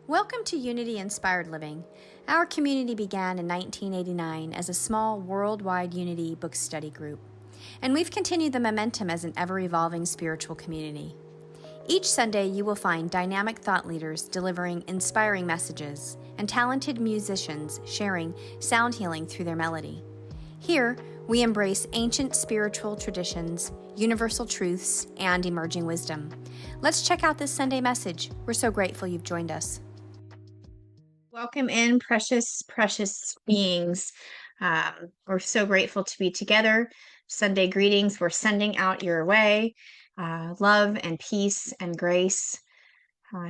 Welcome to Unity Inspired Living. Our community began in 1989 as a small worldwide Unity book study group, and we've continued the momentum as an ever-evolving spiritual community. Each Sunday, you will find dynamic thought leaders delivering inspiring messages and talented musicians sharing sound healing through their melody. Here, we embrace ancient spiritual traditions, universal truths, and emerging wisdom. Let's check out this Sunday message. We're so grateful you've joined us. Welcome in, precious, precious beings. We're so grateful to be together. Sunday greetings we're sending out your way. Love and peace and grace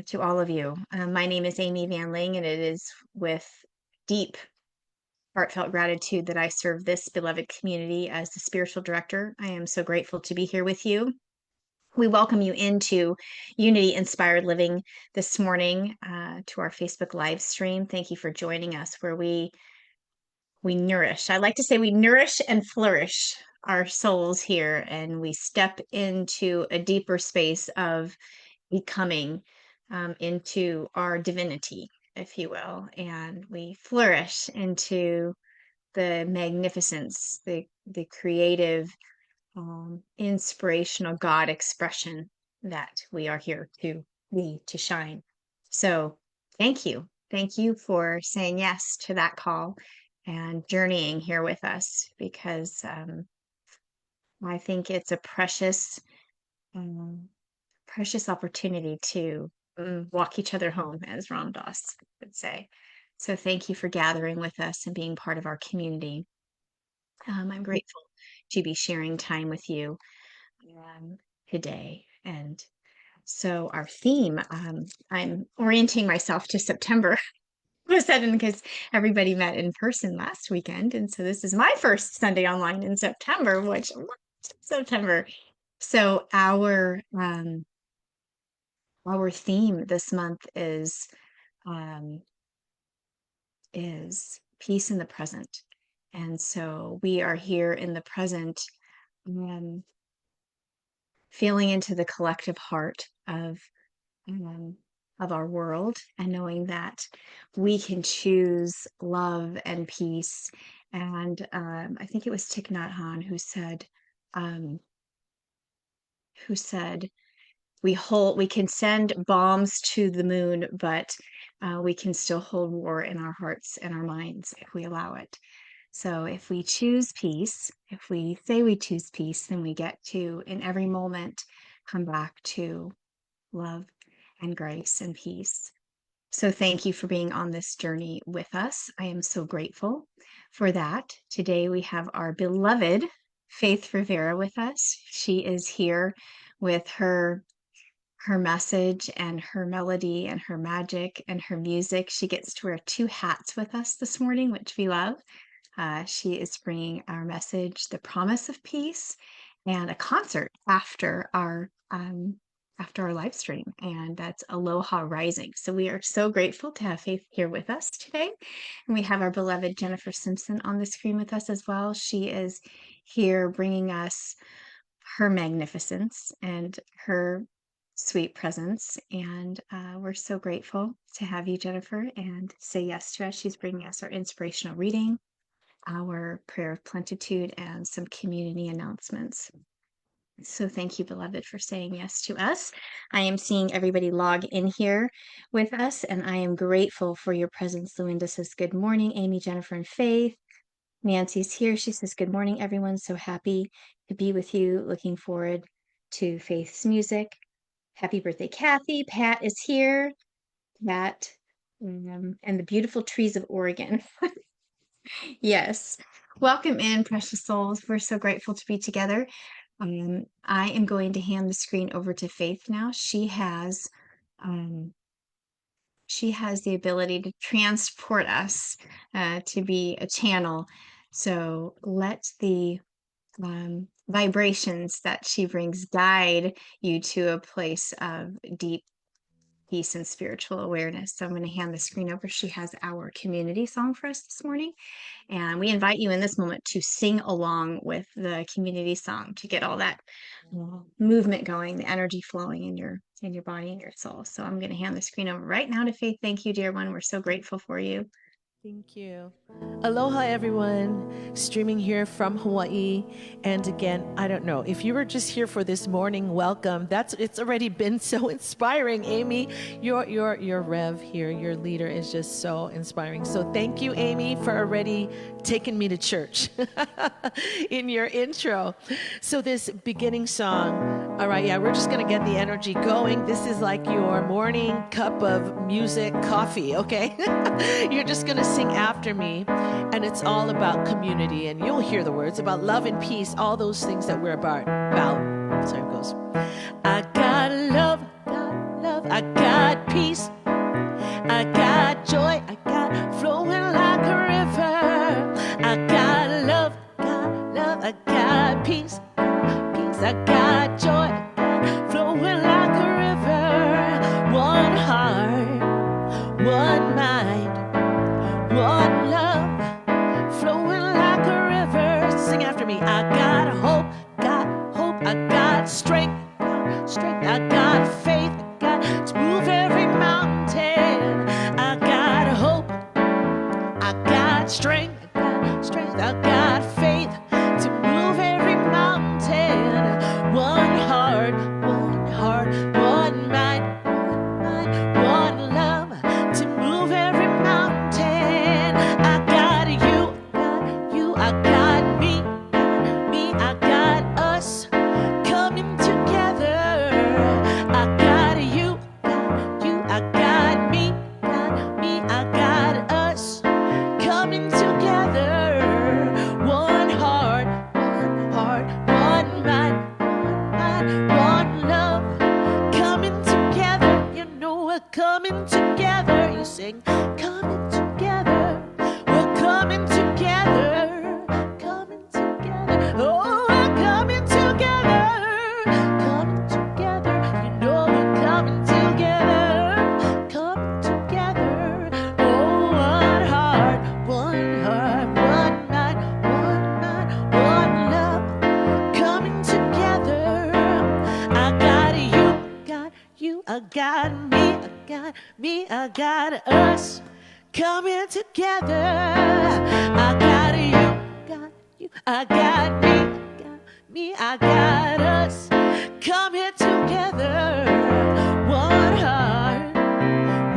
to all of you. My name is Amy Van Ling, and it is with deep, heartfelt gratitude that I serve this beloved community as the spiritual director. I am so grateful to be here with you. We welcome you into Unity Inspired Living this morning to our Facebook live stream. Thank you for joining us where we nourish. I like to say we nourish and flourish our souls here, and we step into a deeper space of becoming into our divinity, if you will, and we flourish into the magnificence, the creative, inspirational God expression that we are here to be, to shine. So thank you. Thank you for saying yes to that call and journeying here with us, because I think it's a precious, precious opportunity to walk each other home, as Ram Dass would say. So thank you for gathering with us and being part of our community. I'm grateful to be sharing time with you today. And so our theme, I'm orienting myself to September all of a sudden because everybody met in person last weekend. And so this is my first Sunday online in September, which September. So our theme this month is peace in the present. And so we are here in the present, feeling into the collective heart of our world, and knowing that we can choose love and peace. And I think it was Thich Nhat Hanh who said we can send bombs to the moon, but we can still hold war in our hearts and our minds if we allow it. So if we choose peace, if we say we choose peace, then we get to, in every moment, come back to love and grace and peace. So thank you for being on this journey with us. I am so grateful for that. Today we have our beloved Faith Rivera with us. She is here with her message and her melody and her magic and her music. She gets to wear two hats with us this morning, which we love. She is bringing our message, the promise of peace, and a concert after our live stream, and that's Aloha Rising. So we are so grateful to have Faith here with us today. And we have our beloved Jennifer Simpson on the screen with us as well. She is here bringing us her magnificence and her sweet presence. And we're so grateful to have you, Jennifer, and say yes to us. She's bringing us our inspirational reading, our prayer of plenitude, and some community announcements. So thank you, beloved, for saying yes to us. I am seeing everybody log in here with us, and I am grateful for your presence. Luinda says, good morning, Amy, Jennifer, and Faith. Nancy's here. She says, good morning, everyone. So happy to be with you. Looking forward to Faith's music. Happy birthday, Kathy. Pat is here. Pat, and the beautiful trees of Oregon. Yes. Welcome in, precious souls. We're so grateful to be together. I am going to hand the screen over to Faith now. She has the ability to transport us to be a channel. So let the vibrations that she brings guide you to a place of deep peace and spiritual awareness. So I'm going to hand the screen over. She has our community song for us this morning. And we invite you in this moment to sing along with the community song to get all that movement going, the energy flowing in your body and your soul. So I'm going to hand the screen over right now to Faith. Thank you, dear one. We're so grateful for you. Thank you. Aloha, everyone. Streaming here from Hawaii. And again, I don't know if you were just here for this morning. Welcome. It's already been so inspiring, Amy. Your Rev here, your leader, is just so inspiring. So thank you, Amy, for already taking me to church in your intro. So this beginning song. All right, yeah, we're just gonna get the energy going. This is like your morning cup of music, coffee, okay? You're just gonna sing after me, and it's all about community, and you'll hear the words about love and peace, all those things that we're about. Sorry, it goes. I got love, I got peace, I got joy, I got flowing like a river. I got love, I got peace, I got joy, flowing like a river. One heart, one mind, one love, flowing like a river. Sing after me. I got hope, I got strength, I got faith, I got to move every mountain. I got hope, I got strength, I got faith to move every mountain. One heart, one mind, one love to move every mountain. I got you, I got me, I got us coming together. I got you, I got me, I got us coming together. One heart, one mind, one love coming together. You know we're coming together. You sing, coming together. We're coming together, coming together. Oh, we're coming together, coming together. You know we're coming together, coming together. Oh, one heart, one mind, one love coming together. I got you, I got me, I got us coming together. I got you, I got me, I got us coming together. One heart,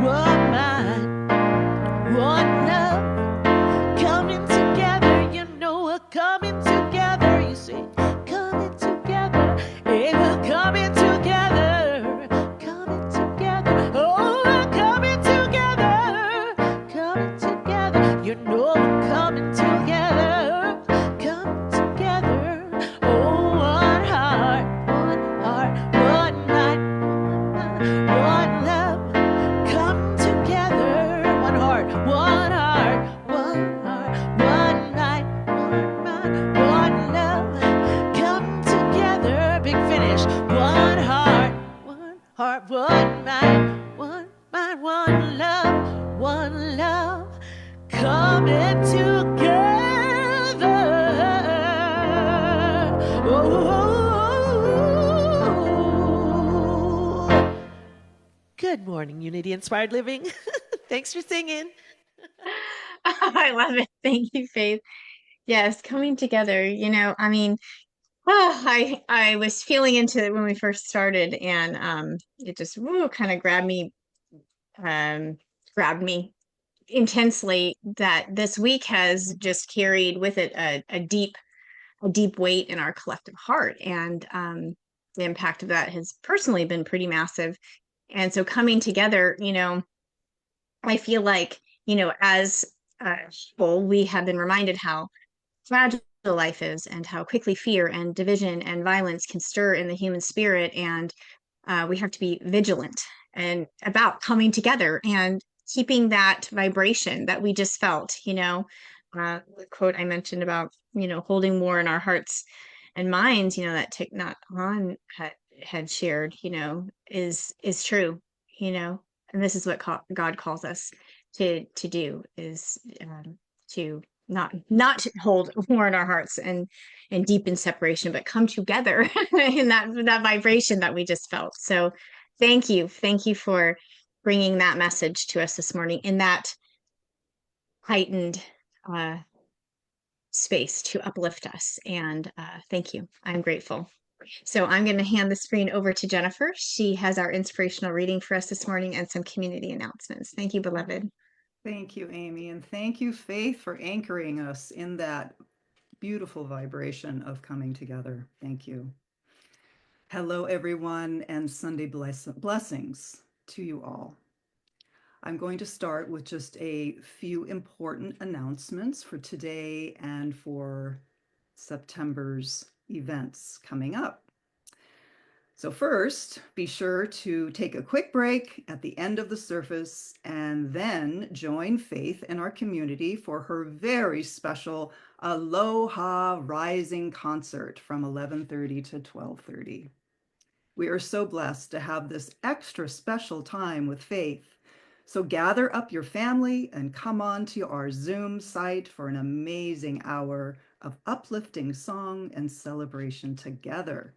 one mind, one love coming together. You know we're coming together. You say, coming together. Hey, we're coming together, coming together. Oh, we're coming together, coming together. You know we're coming together, coming together. Oh, one heart, one mind, one love come together. One heart, one night, one love come together. Big finish. One heart, one mind, one love coming together. Oh. Good morning, Unity Inspired Living. Thanks for singing. I love it. Thank you, Faith. Yes, coming together, I mean, I was feeling into it when we first started, and it just kind of grabbed me intensely, that this week has just carried with it a deep weight in our collective heart, and the impact of that has personally been pretty massive. And so coming together, I feel like, as people, we have been reminded how fragile life is, and how quickly fear and division and violence can stir in the human spirit. And we have to be vigilant and about coming together and keeping that vibration that we just felt. The quote I mentioned about, holding more in our hearts and minds, that Thich Nhat Hanh had shared, is true. And this is what God calls us to do, is to not hold war in our hearts and deepen separation, but come together in that vibration that we just felt. So thank you for bringing that message to us this morning in that heightened uh, space to uplift us. And thank you. I'm grateful. So I'm going to hand the screen over to Jennifer. She has our inspirational reading for us this morning and some community announcements. Thank you, beloved. Thank you, Amy, and thank you, Faith, for anchoring us in that beautiful vibration of coming together. Thank you. Hello, everyone, and Sunday blessings to you all. I'm going to start with just a few important announcements for today and for September's events coming up. So first, be sure to take a quick break at the end of the service and then join Faith in our community for her very special Aloha Rising concert from 11:30 to 12:30. We are so blessed to have this extra special time with Faith. So gather up your family and come on to our Zoom site for an amazing hour of uplifting song and celebration together.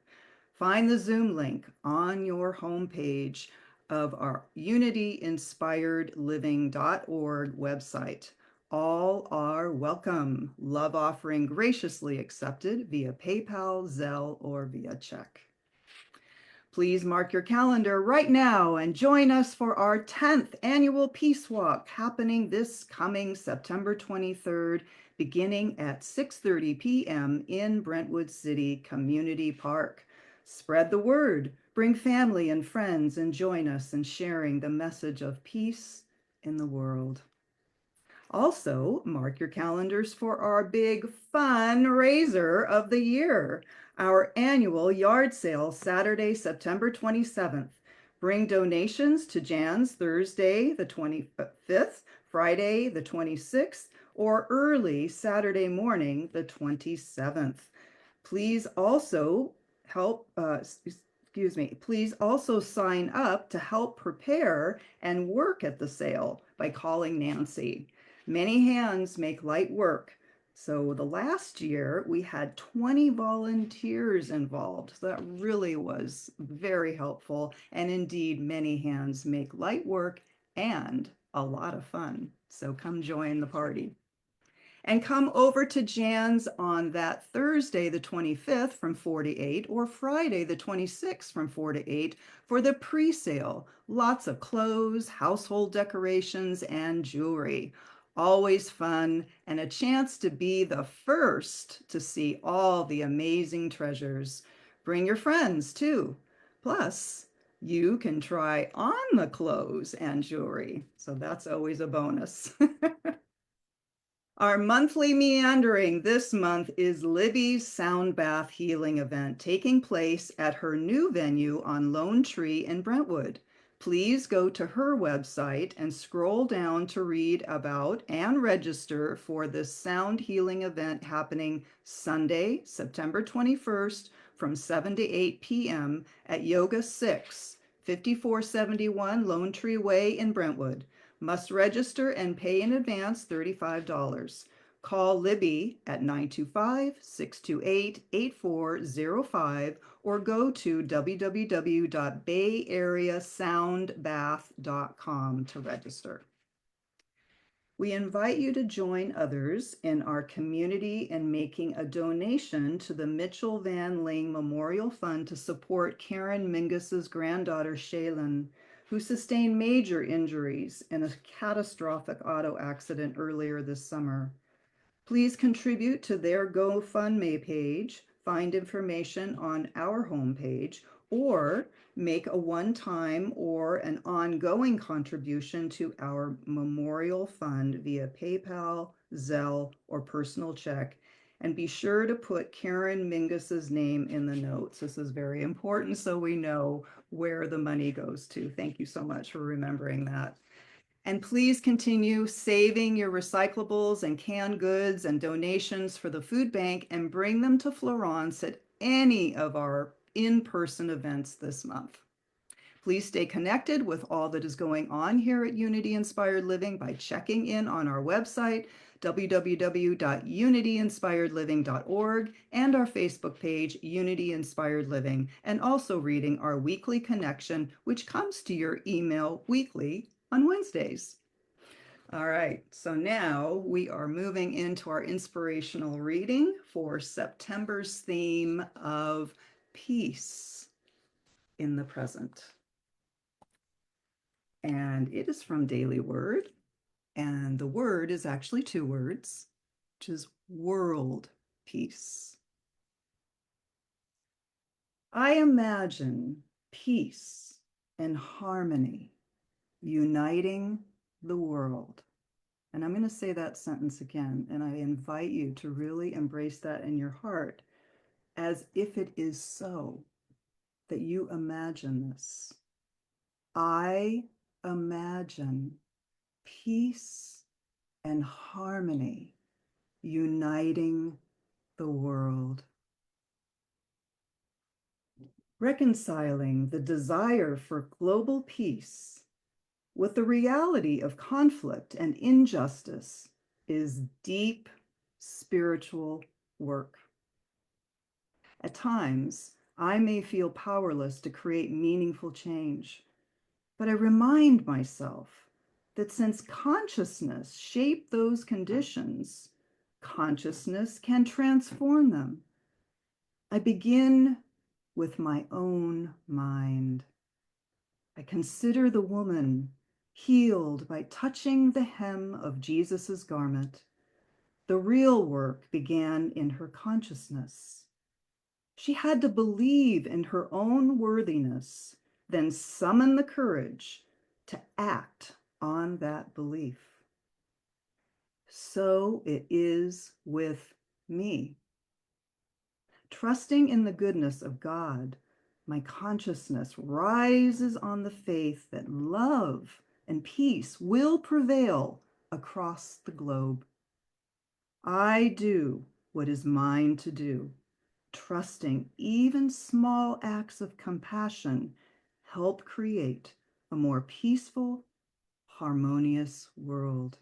Find the Zoom link on your homepage of our unityinspiredliving.org website. All are welcome. Love offering graciously accepted via PayPal, Zelle, or via check. Please mark your calendar right now and join us for our 10th annual Peace Walk happening this coming September 23rd, beginning at 6:30 p.m. in Brentwood City Community Park. Spread the word, bring family and friends, and join us in sharing the message of peace in the world. Also, mark your calendars for our big fundraiser of the year, our annual yard sale Saturday, September 27th. Bring donations to Jan's Thursday, the 25th, Friday, the 26th, or early Saturday morning, the 27th. Please also help, please also sign up to help prepare and work at the sale by calling Nancy. Many hands make light work. So the last year we had 20 volunteers involved. So that really was very helpful. And indeed, many hands make light work and a lot of fun. So come join the party. And come over to Jan's on that Thursday, the 25th from 4 to 8, or Friday, the 26th from 4 to 8 for the pre-sale. Lots of clothes, household decorations, and jewelry. Always fun and a chance to be the first to see all the amazing treasures. Bring your friends too. Plus, you can try on the clothes and jewelry. So that's always a bonus. Our monthly meandering this month is Libby's Sound Bath Healing event taking place at her new venue on Lone Tree in Brentwood. Please go to her website and scroll down to read about and register for this sound healing event happening Sunday, September 21st from 7 to 8 p.m. at Yoga 6, 5471 Lone Tree Way in Brentwood. Must register and pay in advance $35. Call Libby at 925-628-8405 or go to www.bayareasoundbath.com to register. We invite you to join others in our community in making a donation to the Mitchell Van Ling Memorial Fund to support Karen Mingus's granddaughter, Shaylin, who sustained major injuries in a catastrophic auto accident earlier this summer. Please contribute to their GoFundMe page, find information on our homepage, or make a one-time or an ongoing contribution to our memorial fund via PayPal, Zelle, or personal check. And be sure to put Karen Mingus's name in the notes. This is very important so we know where the money goes to. Thank you so much for remembering that. And please continue saving your recyclables and canned goods and donations for the food bank and bring them to Florence at any of our in-person events this month. Please stay connected with all that is going on here at Unity Inspired Living by checking in on our website, www.unityinspiredliving.org, and our Facebook page, Unity Inspired Living, and also reading our weekly connection, which comes to your email weekly on Wednesdays. All right, so now we are moving into our inspirational reading for September's theme of peace in the present. And it is from Daily Word, and the word is actually 2 words, which is world peace. I imagine peace and harmony uniting the world. And I'm going to say that sentence again, and I invite you to really embrace that in your heart as if it is so, that you imagine this. I imagine peace and harmony uniting the world. Reconciling the desire for global peace with the reality of conflict and injustice is deep spiritual work. At times, I may feel powerless to create meaningful change, but I remind myself that since consciousness shaped those conditions, consciousness can transform them. I begin with my own mind. I consider the woman healed by touching the hem of Jesus's garment. The real work began in her consciousness. She had to believe in her own worthiness, then summon the courage to act on that belief. So it is with me. Trusting in the goodness of God, my consciousness rises on the faith that love and peace will prevail across the globe. I do what is mine to do, trusting even small acts of compassion help create a more peaceful, harmonious world.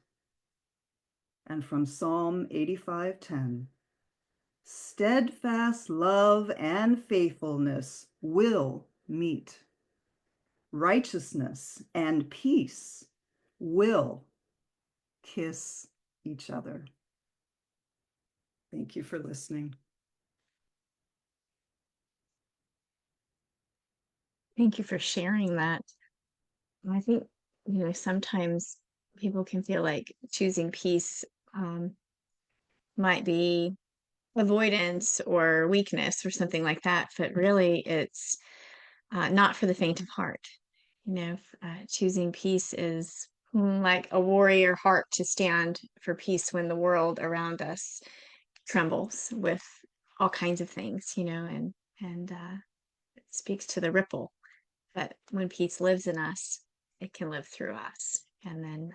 And from Psalm 85:10, steadfast love and faithfulness will meet. Righteousness and peace will kiss each other. Thank you for listening. Thank you for sharing that. I think, sometimes people can feel like choosing peace might be avoidance or weakness or something like that, but really it's not for the faint of heart. Choosing peace is like a warrior heart to stand for peace when the world around us trembles with all kinds of things, and it speaks to the ripple. But when peace lives in us, it can live through us. And then,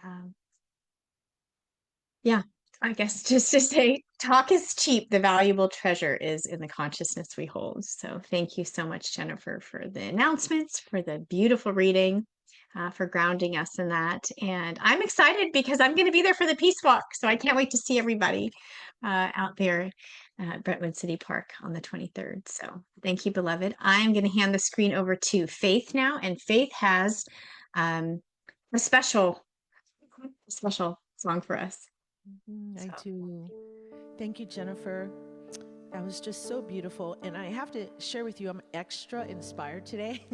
yeah, I guess just to say, talk is cheap. The valuable treasure is in the consciousness we hold. So thank you so much, Jennifer, for the announcements, for the beautiful reading, for grounding us in that. And I'm excited because I'm going to be there for the Peace Walk. So I can't wait to see everybody out there at Brentwood City Park on the 23rd. So thank you, beloved. I'm going to hand the screen over to Faith now. And Faith has a special song for us. I So. do. Thank you, Jennifer. That was just so beautiful. And I have to share with you, I'm extra inspired today.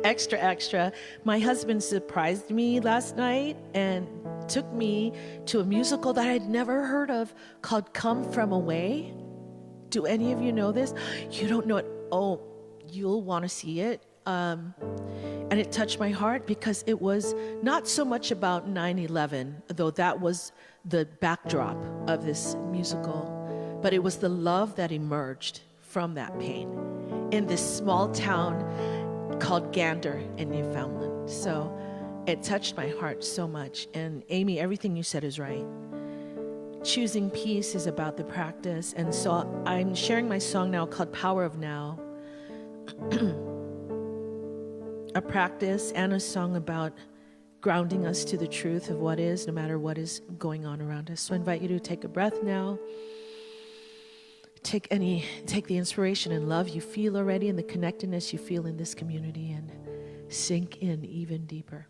Extra, extra. My husband surprised me last night and took me to a musical that I'd never heard of called Come From Away. Do any of you know this? You don't know it. Oh, you'll want to see it. And it touched my heart because it was not so much about 9/11, though that was the backdrop of this musical, but it was the love that emerged from that pain in this small town called Gander in Newfoundland. So it touched my heart so much. And Amy, everything you said is right. Choosing peace is about the practice. And so I'm sharing my song now called Power of Now. a practice and a song about grounding us to the truth of what is, no matter what is going on around us. So I invite you to take a breath now. Take the inspiration and love you feel already and the connectedness you feel in this community and sink in even deeper.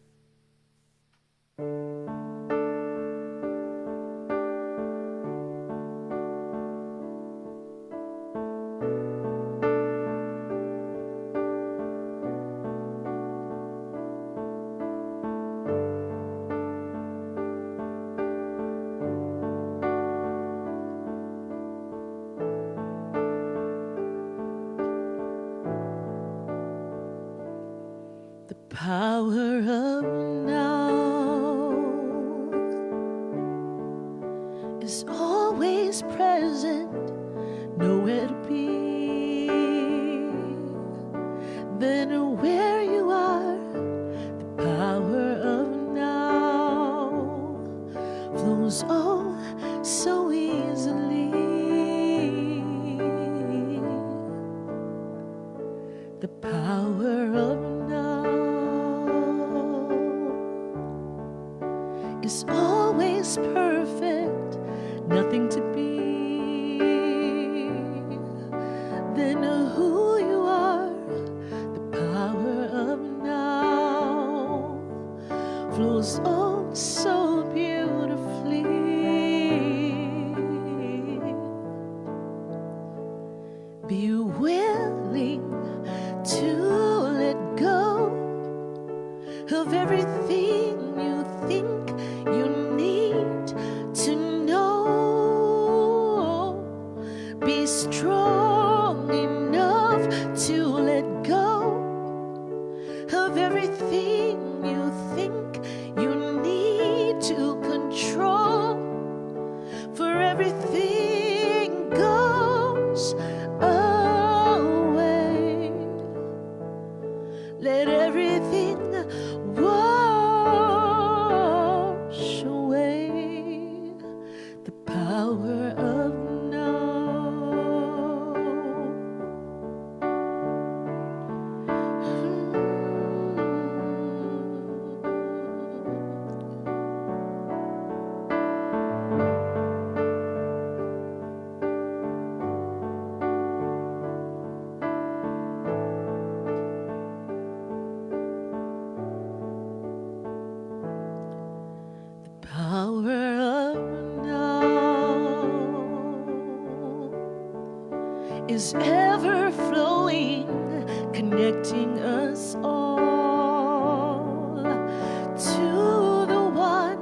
The power of now is always present, nowhere to be. Then where you are, the power of now flows oh so easily. The power of now is always perfect, nothing to be. Then who you are, the power of now flows oh so beautifully. Be willing to let go of everything you think you need to know. Be strong enough to let go of everything you think you need to control. For everything goes away. Let everything wash away. The power of now. Power of now is ever flowing, connecting us all to the one.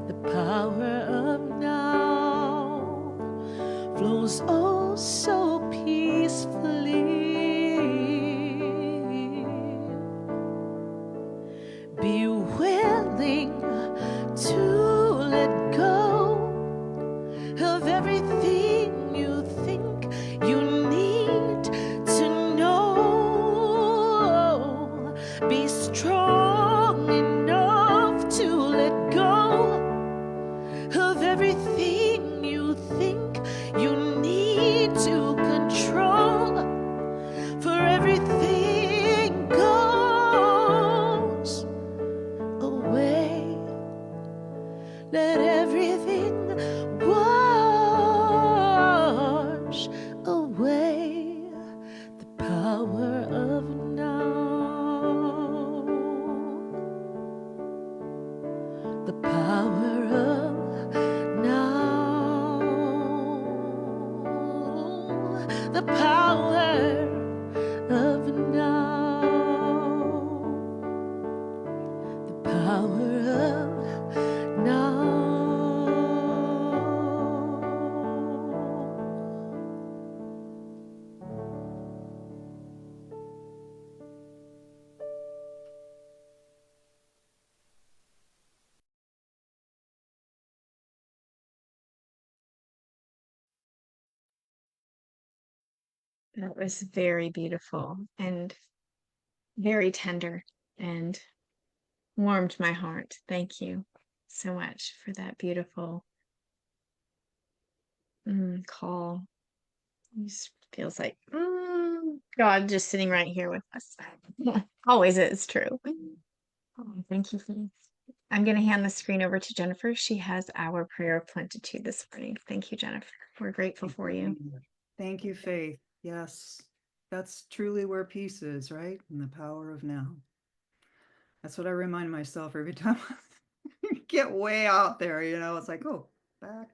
The power of now flows oh so peacefully. Be willing to let go of everything you think you need to know. Be strong enough to let go of everything you think you need to control. For everything goes away. Let everything wash away. The power of now. The power of now. The power of now. The power of now. That was very beautiful and very tender and warmed my heart. Thank you so much for that beautiful call. It just feels like God just sitting right here with us. Always is true. Oh, thank you, Faith. I'm going to hand the screen over to Jennifer. She has our prayer of plenitude this morning. Thank you, Jennifer. We're grateful for you. Thank you, Faith. Yes, that's truly where peace is, right? In the power of now. That's what I remind myself every time I get way out there, you know, it's like, oh, back,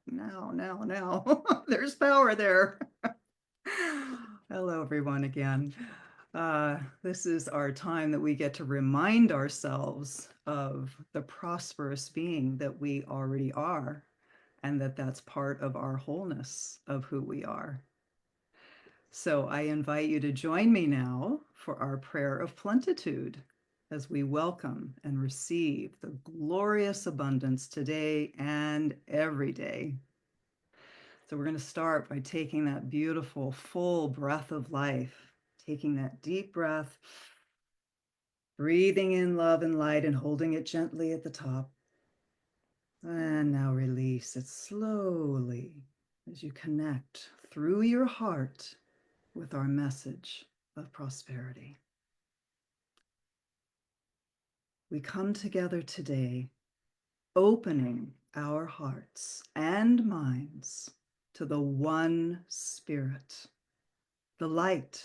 now. There's power there. Hello, everyone, again. This is our time that we get to remind ourselves of the prosperous being that we already are, and that that's part of our wholeness of who we are. So I invite you to join me now for our prayer of plenitude as we welcome and receive the glorious abundance today and every day. So we're going to start by taking that beautiful, full breath of life, taking that deep breath, breathing in love and light and holding it gently at the top. And now release it slowly as you connect through your heart with our message of prosperity. We come together today, opening our hearts and minds to the one Spirit, the light,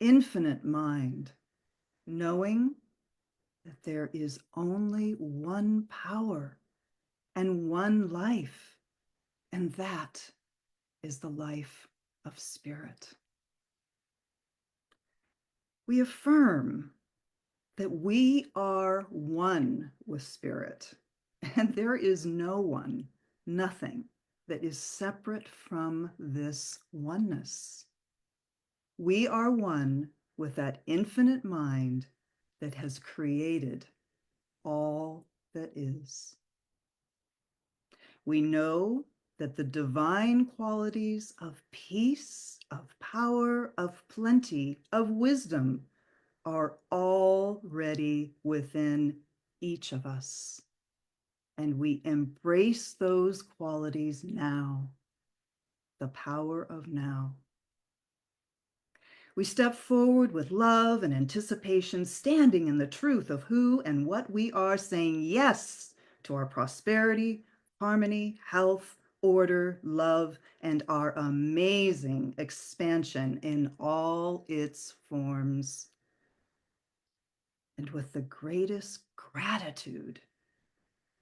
infinite mind, knowing that there is only one power and one life, and that is the life of Spirit. We affirm that we are one with Spirit, and there is no one, nothing that is separate from this oneness. We are one with that infinite mind that has created all that is. We know that the divine qualities of peace, of power, of plenty, of wisdom are already within each of us. And we embrace those qualities now, the power of now. We step forward with love and anticipation, standing in the truth of who and what we are, saying yes to our prosperity, harmony, health, order, love, and our amazing expansion in all its forms. And with the greatest gratitude,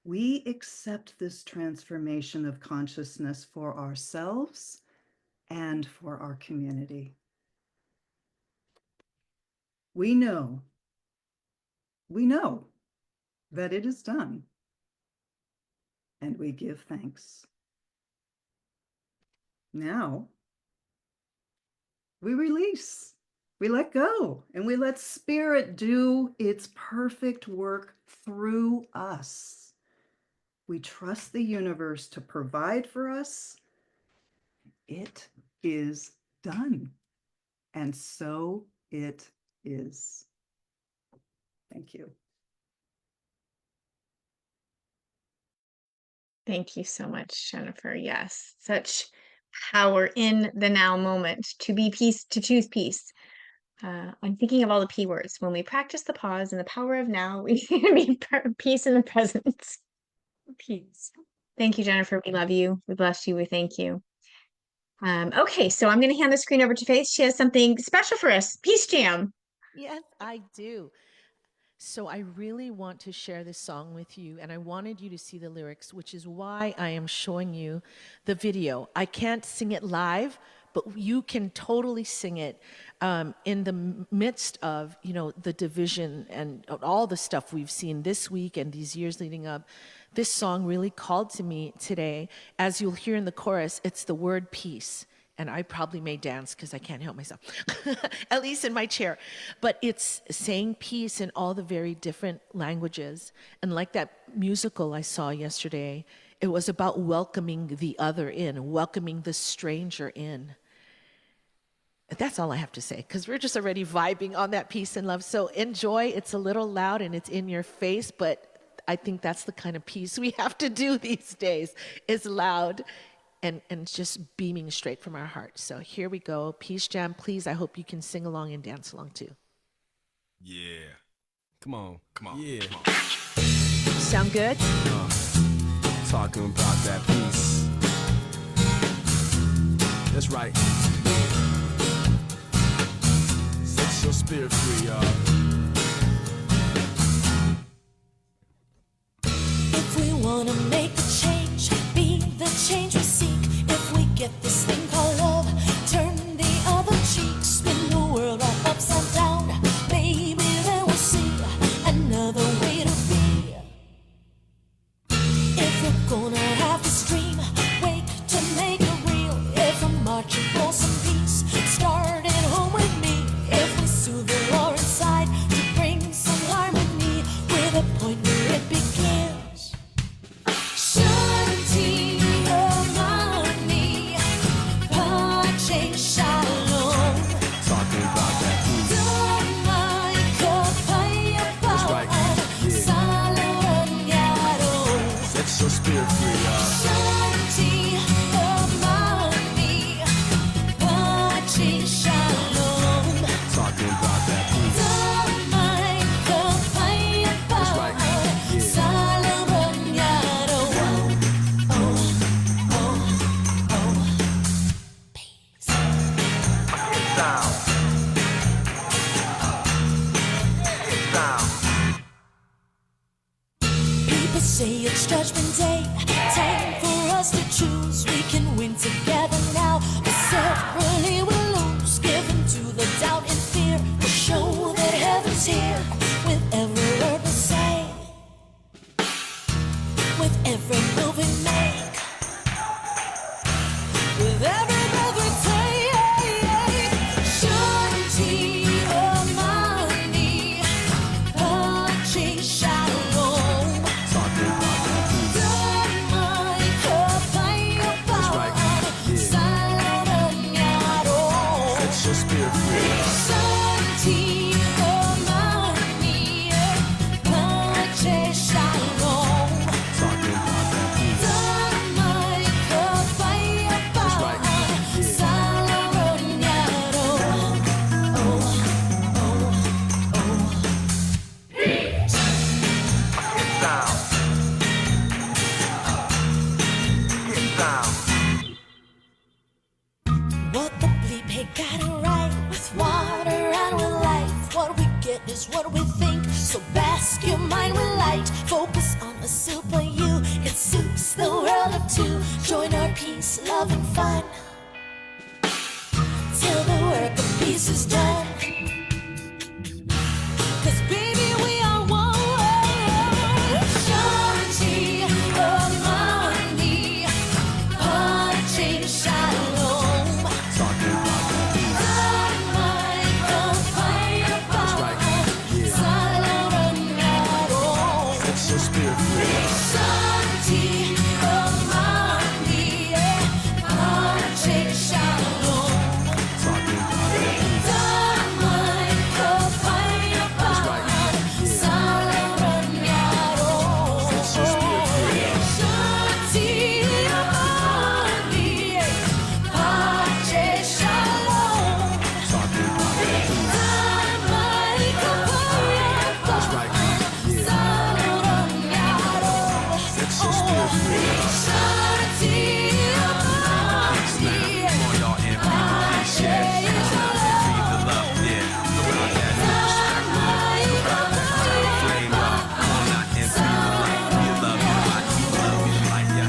we accept this transformation of consciousness for ourselves and for our community. We know that it is done, and we give thanks. Now, we release, we let go, and we let Spirit do its perfect work through us. We trust the universe to provide for us. It is done, and so it is. Thank you. Thank you so much, Jennifer. Yes, such power in the now moment to be peace, to choose peace. I'm thinking of all the P words. When we practice the pause and the power of now, we can be peace in the present. Peace. Thank you, Jennifer. We love you. We bless you. We thank you. Okay, so I'm going to hand the screen over to Faith. She has something special for us. Peace Jam. Yes, I do. So I really want to share this song with you, and I wanted you to see the lyrics, which is why I am showing you the video. I can't sing it live, but you can totally sing it in the midst of, you know, the division and all the stuff we've seen this week and these years leading up. This song really called to me today. As you'll hear in the chorus, it's the word peace. And I probably may dance because I can't help myself, at least in my chair. But it's saying peace in all the very different languages. And like that musical I saw yesterday, it was about welcoming the other in, welcoming the stranger in. That's all I have to say, because we're just already vibing on that peace and love. So enjoy. It's a little loud and it's in your face, but I think that's the kind of peace we have to do these days, is loud and just beaming straight from our heart. So here we go. Peace Jam, please. I hope you can sing along and dance along too. Yeah. Come on. Yeah. Sound good? Talking about that peace. That's right. Set your spirit free, y'all. If we wanna make a change, be the change we seek. If we get this thing called love, turn the other cheek, spin the world all upside down. Maybe then we'll see another way to be. If we're gonna have this dream, wait to make it real. If we're marching for some peace, start at home with me. If we soothe the war inside to bring some harmony, with a point where it begins. Shanti Ramani, Pache Shalom. Talking about that peace. Damai Kapaya That's right. Yeah. Salam Yaro. Set your spirit free, y'all. Shanti Ramani, Pache Shalom. Talking about that peace. Damai Kapaya That's right. Yeah. Salam Yaro. People say it's Judgment Day, time for us to choose. We can win together now, but separately we'll lose. Given to the doubt and fear, we'll show that heaven's here. With every word we say, with every move we make, with every move we take. Shanti Ramani, Pache Shalom. Talking about that peace. Damai Kapaya That's right. Yeah. Salam Yaro. Set your spirit free, y'all. Shanti Ramani, Pache Shalom. Talking about that peace. Damai Kapaya That's right. Yeah. Salam Yaro. What the bleep, hey, got it right. With water and with life, what we get is what we think. So bask your mind with light. Focus on a super you. It suits the world of two. Join our peace, love, and fun. Till the work of peace is done. 'Cause baby, we are one. Shanti Ramani, Pache Shalom. Talking about that peace. Damai Kapaya That's right. Yeah. Salam Yaro. Set your spirit free, y'all. Shanti Ramani, Pache Shalom. Talking about that peace. Damai Kapaya That's right. Yeah. Salam Yaro. Set your spirit free, y'all. Shanti Ramani, Pache Shalom. Talking about that peace. Damai Kapaya That's right. Yeah. Salam Yaro. Set your spirit free, y'all. Shanti Ramani, Come on, y'all, and breathe the peace, yeah. And breathe the love, yeah. Go out that respect, love. Go out that flame, love. Come on out and breathe the light. You love your life, you love your life, yeah.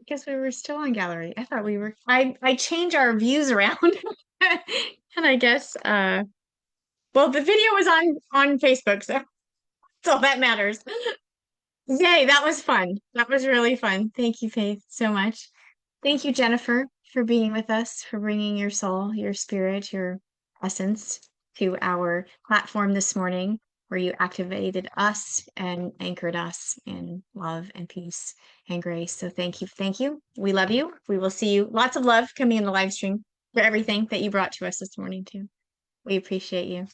Guess we were still on gallery. I thought we were. I change our views around, and I guess well, the video was on Facebook, so that's all that matters. Yay, that was fun. That was really fun. Thank you, Faith, so much. Thank you, Jennifer, for being with us, for bringing your soul, your spirit, your essence to our platform this morning. We're where you activated us and anchored us in love and peace and grace. So thank you. Thank you. We love you. We will see you. Lots of love coming in the live stream for everything that you brought to us this morning, too. We appreciate you.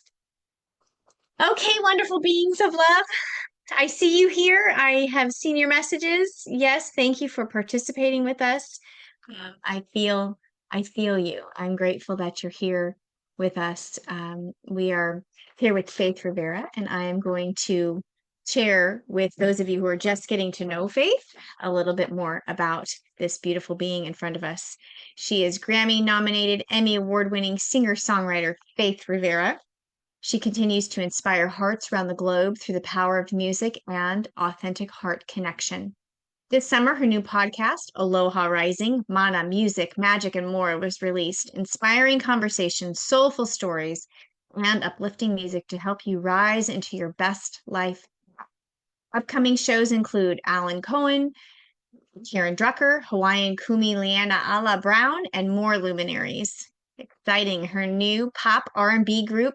Okay, wonderful beings of love. I see you here. I have seen your messages. Yes, thank you for participating with us. I feel you. I'm grateful that you're here with us. We are here with Faith Rivera, and I am going to share with those of you who are just getting to know Faith a little bit more about this beautiful being in front of us. She is Grammy-nominated, Emmy Award-winning singer-songwriter Faith Rivera. She continues to inspire hearts around the globe through the power of music and authentic heart connection. This summer, her new podcast, Aloha Rising, Mana, Music, Magic, and More, was released, inspiring conversations, soulful stories, and uplifting music to help you rise into your best life. Upcoming shows include Alan Cohen, Karen Drucker, Hawaiian Kumi Leanna Ala Brown, and more luminaries. Exciting. Her new pop R&B group,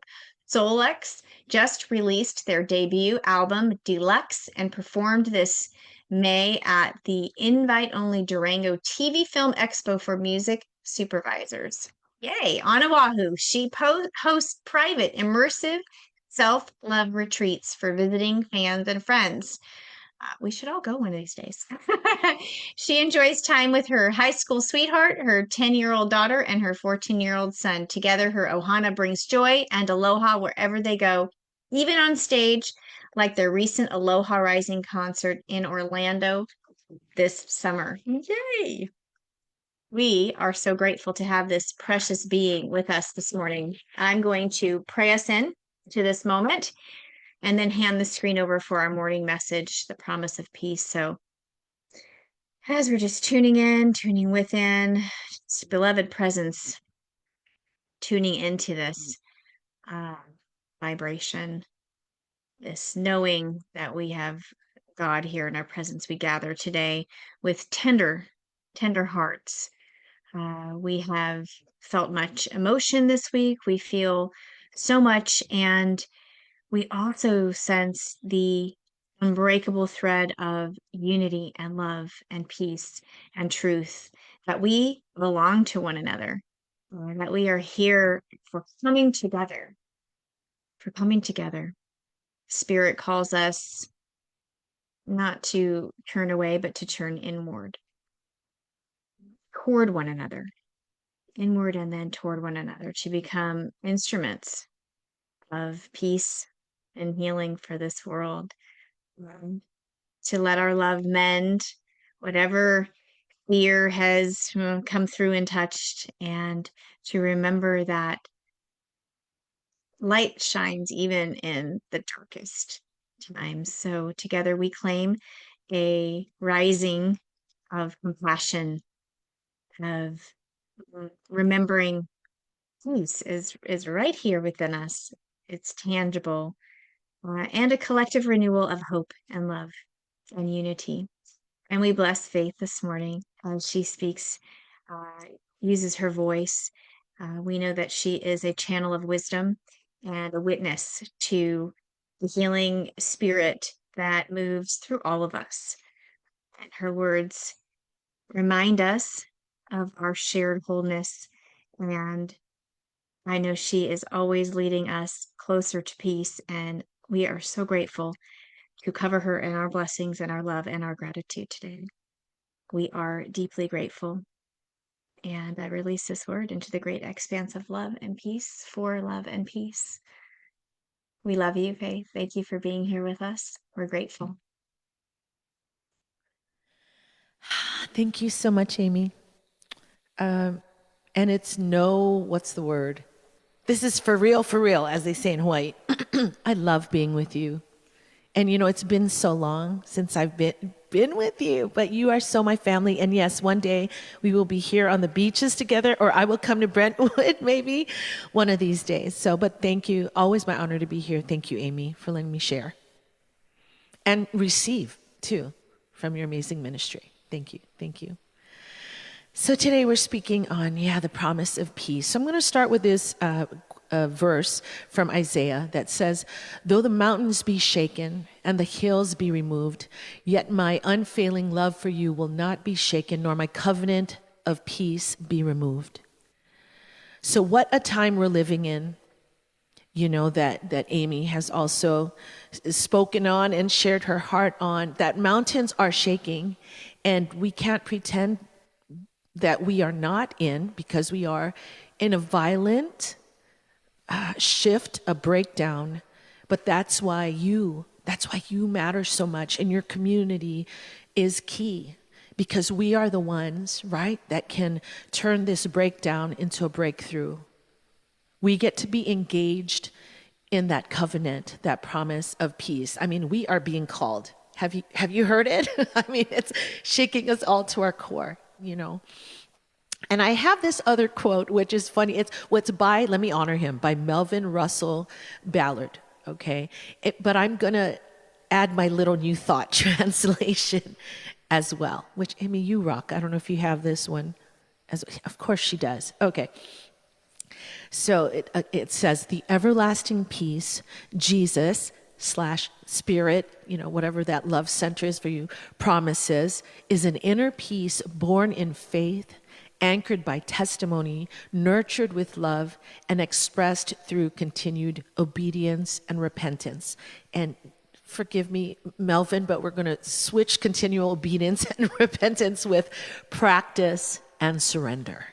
Solex, just released their debut album, Deluxe, and performed this May at the invite-only Durango TV Film Expo for music supervisors. Yay! On Oahu, she hosts private, immersive self-love retreats for visiting fans and friends. We should all go one of these days. She enjoys time with her high school sweetheart, her 10-year-old daughter, and her 14-year-old son. Together, her ohana brings joy and aloha wherever they go, even on stage, like their recent Aloha Rising concert in Orlando this summer. Yay! We are so grateful to have this precious being with us this morning. I'm going to pray us in to this moment and then hand the screen over for our morning message, the promise of peace. So as we're just tuning in, tuning within, beloved presence, tuning into this vibration, this knowing that we have God here in our presence, we gather today with tender hearts. We have felt much emotion this week. We feel so much, and we also sense the unbreakable thread of unity and love and peace and truth, that we belong to one another, that we are here for coming together, Spirit calls us not to turn away, but to turn inward, toward one another, inward and then toward one another, to become instruments of peace and healing for this world, to let our love mend whatever fear has come through and touched, and to remember that light shines even in the darkest times. So together we claim a rising of compassion, of remembering peace is right here within us. It's tangible, and a collective renewal of hope and love and unity. And we bless Faith this morning as she speaks, uses her voice. We know that she is a channel of wisdom and a witness to the healing spirit that moves through all of us. And her words remind us of our shared wholeness. And I know she is always leading us closer to peace. And we are so grateful to cover her in our blessings and our love and our gratitude today. We are deeply grateful. And I release this word into the great expanse of love and peace, for love and peace. We love you, Faith. Thank you for being here with us. We're grateful. Thank you so much, Amy. And it's what's the word? This is for real, as they say in Hawaii. I love being with you. And it's been so long since I've been with you, but you are so my family. And yes, one day we will be here on the beaches together, or I will come to Brentwood maybe one of these days. So, but thank you. Always my honor to be here. Thank you, Amy, for letting me share and receive too from your amazing ministry. Thank you. Thank you. So today we're speaking on, the promise of peace. So I'm going to start with this a verse from Isaiah that says, "Though the mountains be shaken and the hills be removed, yet my unfailing love for you will not be shaken, nor my covenant of peace be removed." So what a time we're living in, that Amy has also spoken on and shared her heart on, that mountains are shaking, and we can't pretend that we are not in, because we are in a violent shift, a breakdown. But that's why you matter so much, and your community is key, because we are the ones, right, that can turn this breakdown into a breakthrough. We get to be engaged in that covenant, that promise of peace. I mean, we are being called. Have you heard it? I mean, it's shaking us all to our core, And I have this other quote, which is funny. It's by, let me honor him, by Melvin Russell Ballard, okay? But I'm going to add my little New Thought translation as well, which, Amy, you rock. I don't know if you have this one. Of course she does. Okay. So it says, "The everlasting peace, Jesus / spirit, whatever that love center is for you, promises, is an inner peace born in faith, anchored by testimony, nurtured with love, and expressed through continued obedience and repentance." And forgive me, Melvin, but we're going to switch continual obedience and repentance with practice and surrender.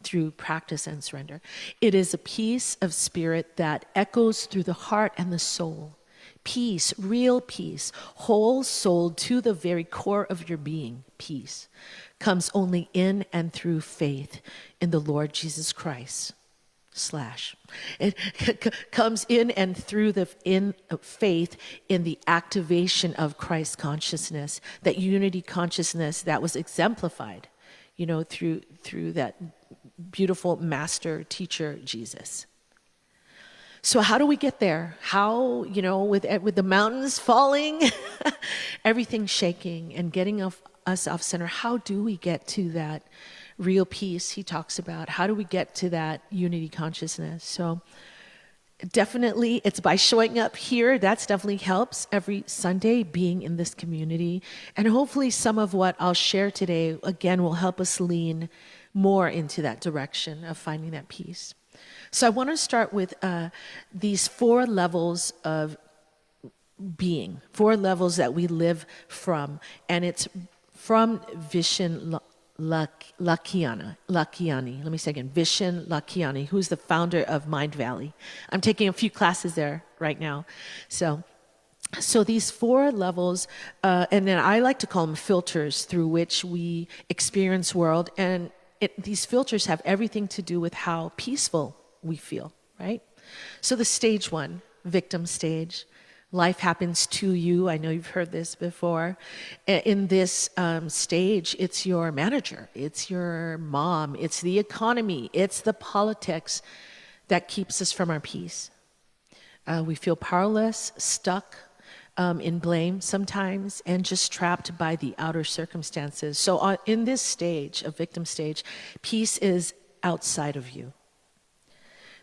Through practice and surrender. It is a peace of spirit that echoes through the heart and the soul. Peace, real peace, whole soul to the very core of your being. Peace comes only in and through faith in the Lord Jesus Christ. It comes in and through faith in the activation of Christ consciousness, that unity consciousness that was exemplified, through that beautiful master teacher, Jesus. So how do we get there? How, with the mountains falling, everything shaking and getting us off center, how do we get to that real peace he talks about? How do we get to that unity consciousness? So definitely it's by showing up here. That's definitely helps every Sunday, being in this community. And hopefully some of what I'll share today, again, will help us lean more into that direction of finding that peace. So I want to start with these 4 levels of being, 4 levels that we live from. And it's from Vishen Lakhiani. Let me say again, Vishen Lakhiani, who's the founder of Mind Valley. I'm taking a few classes there right now. So these 4 levels, and then I like to call them filters through which we experience world. And these filters have everything to do with how peaceful we feel, right? So the stage 1, victim stage. Life happens to you. I know you've heard this before. In this stage, it's your manager, it's your mom, it's the economy, it's the politics that keeps us from our peace. We feel powerless, stuck in blame sometimes, and just trapped by the outer circumstances. So in this stage, a victim stage, peace is outside of you.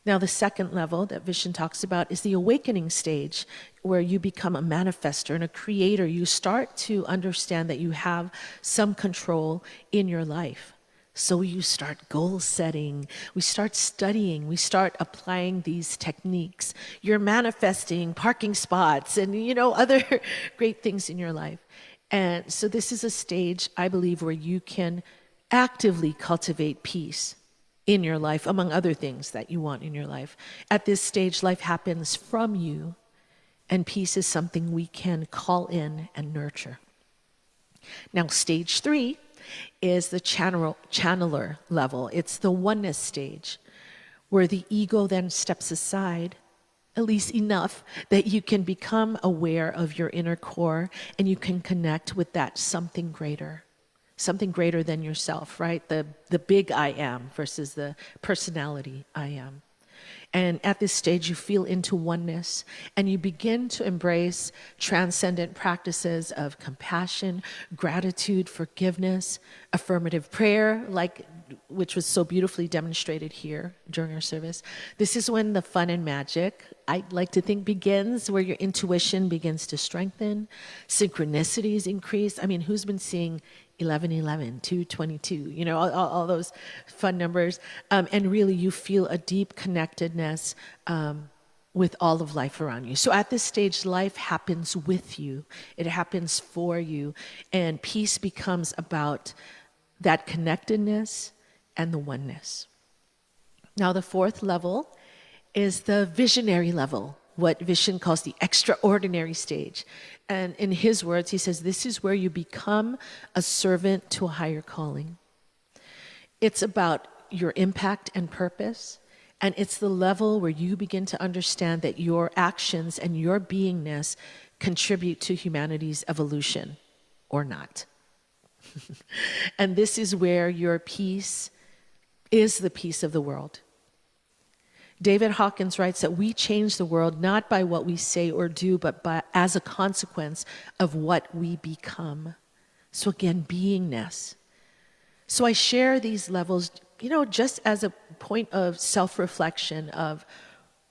Now, the second level that Vishen talks about is the awakening stage, where you become a manifester and a creator. You start to understand that you have some control in your life. So you start goal setting, we start studying, we start applying these techniques. You're manifesting parking spots and, other great things in your life. And so this is a stage, I believe, where you can actively cultivate peace in your life, among other things that you want in your life. At this stage, life happens from you, and peace is something we can call in and nurture. Now, stage 3 is the channeler level. It's the oneness stage, where the ego then steps aside, at least enough that you can become aware of your inner core and you can connect with that something greater than yourself, right? The big I am versus the personality I am. And at this stage, you feel into oneness and you begin to embrace transcendent practices of compassion, gratitude, forgiveness, affirmative prayer, like which was so beautifully demonstrated here during our service. This is when the fun and magic, I like to think, begins, where your intuition begins to strengthen, synchronicities increase. I mean, who's been seeing 1111, 222, you know, all those fun numbers. And really you feel a deep connectedness with all of life around you. So at this stage, life happens with you. It happens for you. And peace becomes about that connectedness and the oneness. Now, the fourth level is the visionary level, what Vishen calls the extraordinary stage. And in his words, he says, this is where you become a servant to a higher calling. It's about your impact and purpose. And it's the level where you begin to understand that your actions and your beingness contribute to humanity's evolution or not. And this is where your peace is the peace of the world. David Hawkins writes that we change the world not by what we say or do, but as a consequence of what we become. So again, beingness. So I share these levels, you know, just as a point of self-reflection of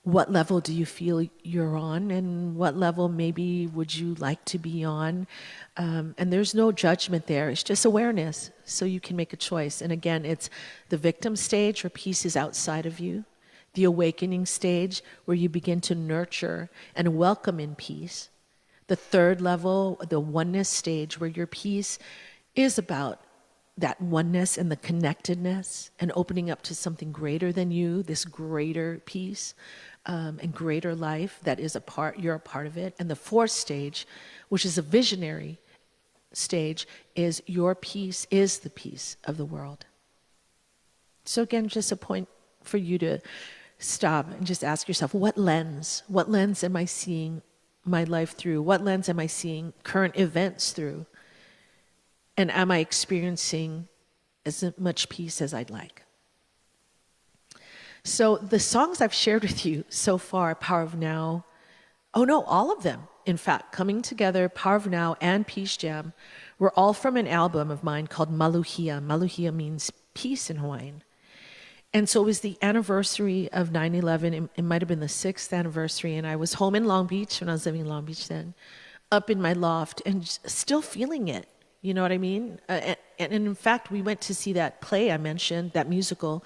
what level do you feel you're on and what level maybe would you like to be on. And there's no judgment there. It's just awareness so you can make a choice. And again, it's the victim stage where peace is outside of you, the awakening stage where you begin to nurture and welcome in peace, the third level, the oneness stage where your peace is about that oneness and the connectedness and opening up to something greater than you, this greater peace and greater life that is you're a part of it. And the fourth stage, which is a visionary stage, is your peace is the peace of the world. So again, just a point for you to stop and just ask yourself, what lens am I seeing my life through? What lens am I seeing current events through? And am I experiencing as much peace as I'd like? So the songs I've shared with you so far, Power of Now, all of them, in fact, Coming Together, Power of Now, and Peace Jam, were all from an album of mine called Maluhia. Maluhia means peace in Hawaiian. And so it was the anniversary of 9/11. It might have been the 6th anniversary. And I was home in Long Beach when I was living in Long Beach then, up in my loft and still feeling it. You know what I mean? And in fact, we went to see that play I mentioned, that musical,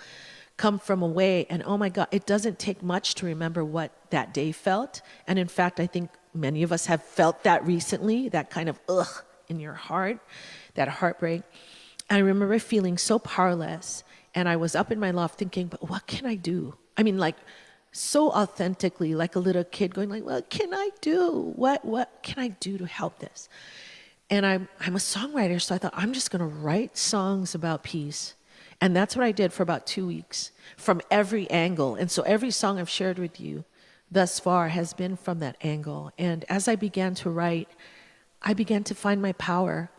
Come From Away. And oh my God, it doesn't take much to remember what that day felt. And in fact, I think many of us have felt that recently, that kind of ugh in your heart, that heartbreak. I remember feeling so powerless. And I was up in my loft thinking, but what can I do? I mean, like so authentically, like a little kid going like, what can I do? What can I do to help this? And I'm a songwriter, so I thought, I'm just going to write songs about peace. And that's what I did for about 2 weeks, from every angle. And so every song I've shared with you thus far has been from that angle. And as I began to write, I began to find my power,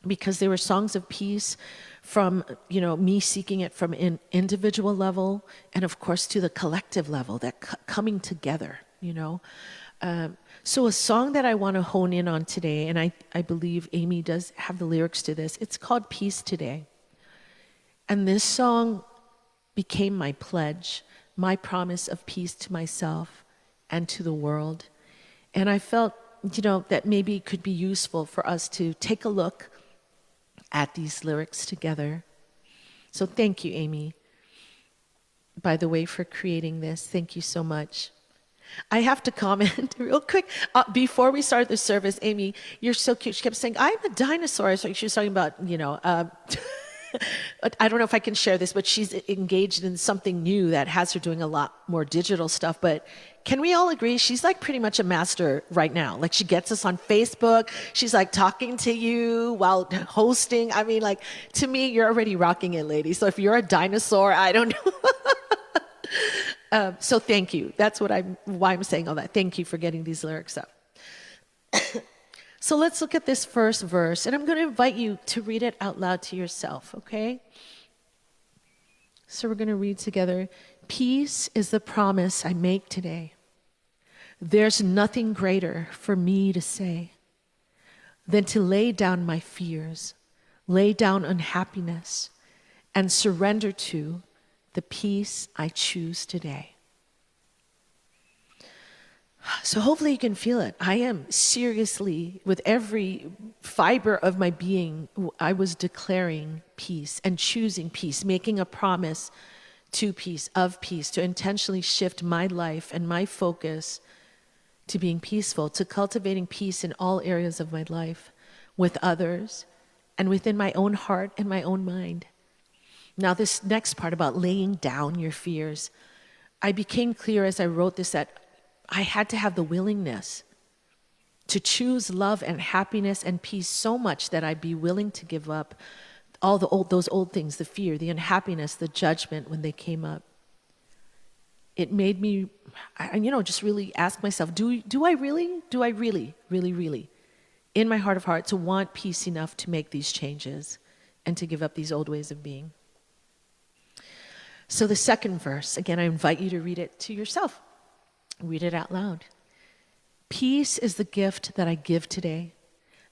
because they were songs of peace from, you know, me seeking it from an individual level and of course to the collective level, that coming together, you know. So a song that I want to hone in on today, and I believe Amy does have the lyrics to this, it's called Peace Today. And this song became my pledge, my promise of peace to myself and to the world. And I felt, you know, that maybe it could be useful for us to take a look at these lyrics together. So thank you, Amy, by the way, for creating this. Thank you so much. I have to comment real quick. Before we started the service, Amy, you're so cute. She kept saying, I'm a dinosaur. So she was talking about, you know, I don't know if I can share this, but she's engaged in something new that has her doing a lot more digital stuff. But can we all agree she's like pretty much a master right now? Like she gets us on Facebook. She's like talking to you while hosting. I mean, like to me, you're already rocking it, lady. So if you're a dinosaur, I don't know. So thank you. That's why I'm saying all that. Thank you for getting these lyrics up. So let's look at this first verse, and I'm going to invite you to read it out loud to yourself, okay? So we're going to read together. Peace is the promise I make today. There's nothing greater for me to say than to lay down my fears, lay down unhappiness, and surrender to the peace I choose today. So hopefully you can feel it. I am seriously, with every fiber of my being, I was declaring peace and choosing peace, making a promise to peace, of peace, to intentionally shift my life and my focus to being peaceful, to cultivating peace in all areas of my life, with others, and within my own heart and my own mind. Now, this next part about laying down your fears, I became clear as I wrote this that I had to have the willingness to choose love and happiness and peace so much that I'd be willing to give up all those old things, the fear, the unhappiness, the judgment when they came up. It made me, just really ask myself, do I really, in my heart of hearts, want peace enough to make these changes and to give up these old ways of being? So the second verse, again, I invite you to read it to yourself. Read it out loud. Peace is the gift that I give today.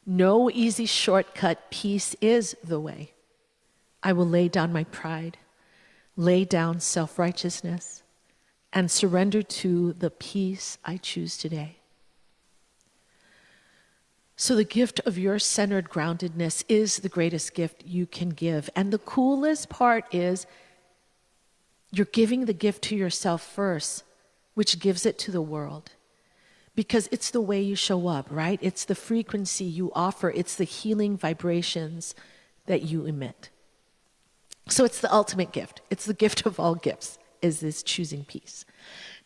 No easy shortcut. Peace is the way. I will lay down my pride, lay down self-righteousness, and surrender to the peace I choose today. So the gift of your centered groundedness is the greatest gift you can give. And the coolest part is you're giving the gift to yourself first, which gives it to the world. Because it's the way you show up, right? It's the frequency you offer. It's the healing vibrations that you emit. So it's the ultimate gift. It's the gift of all gifts, is this choosing peace.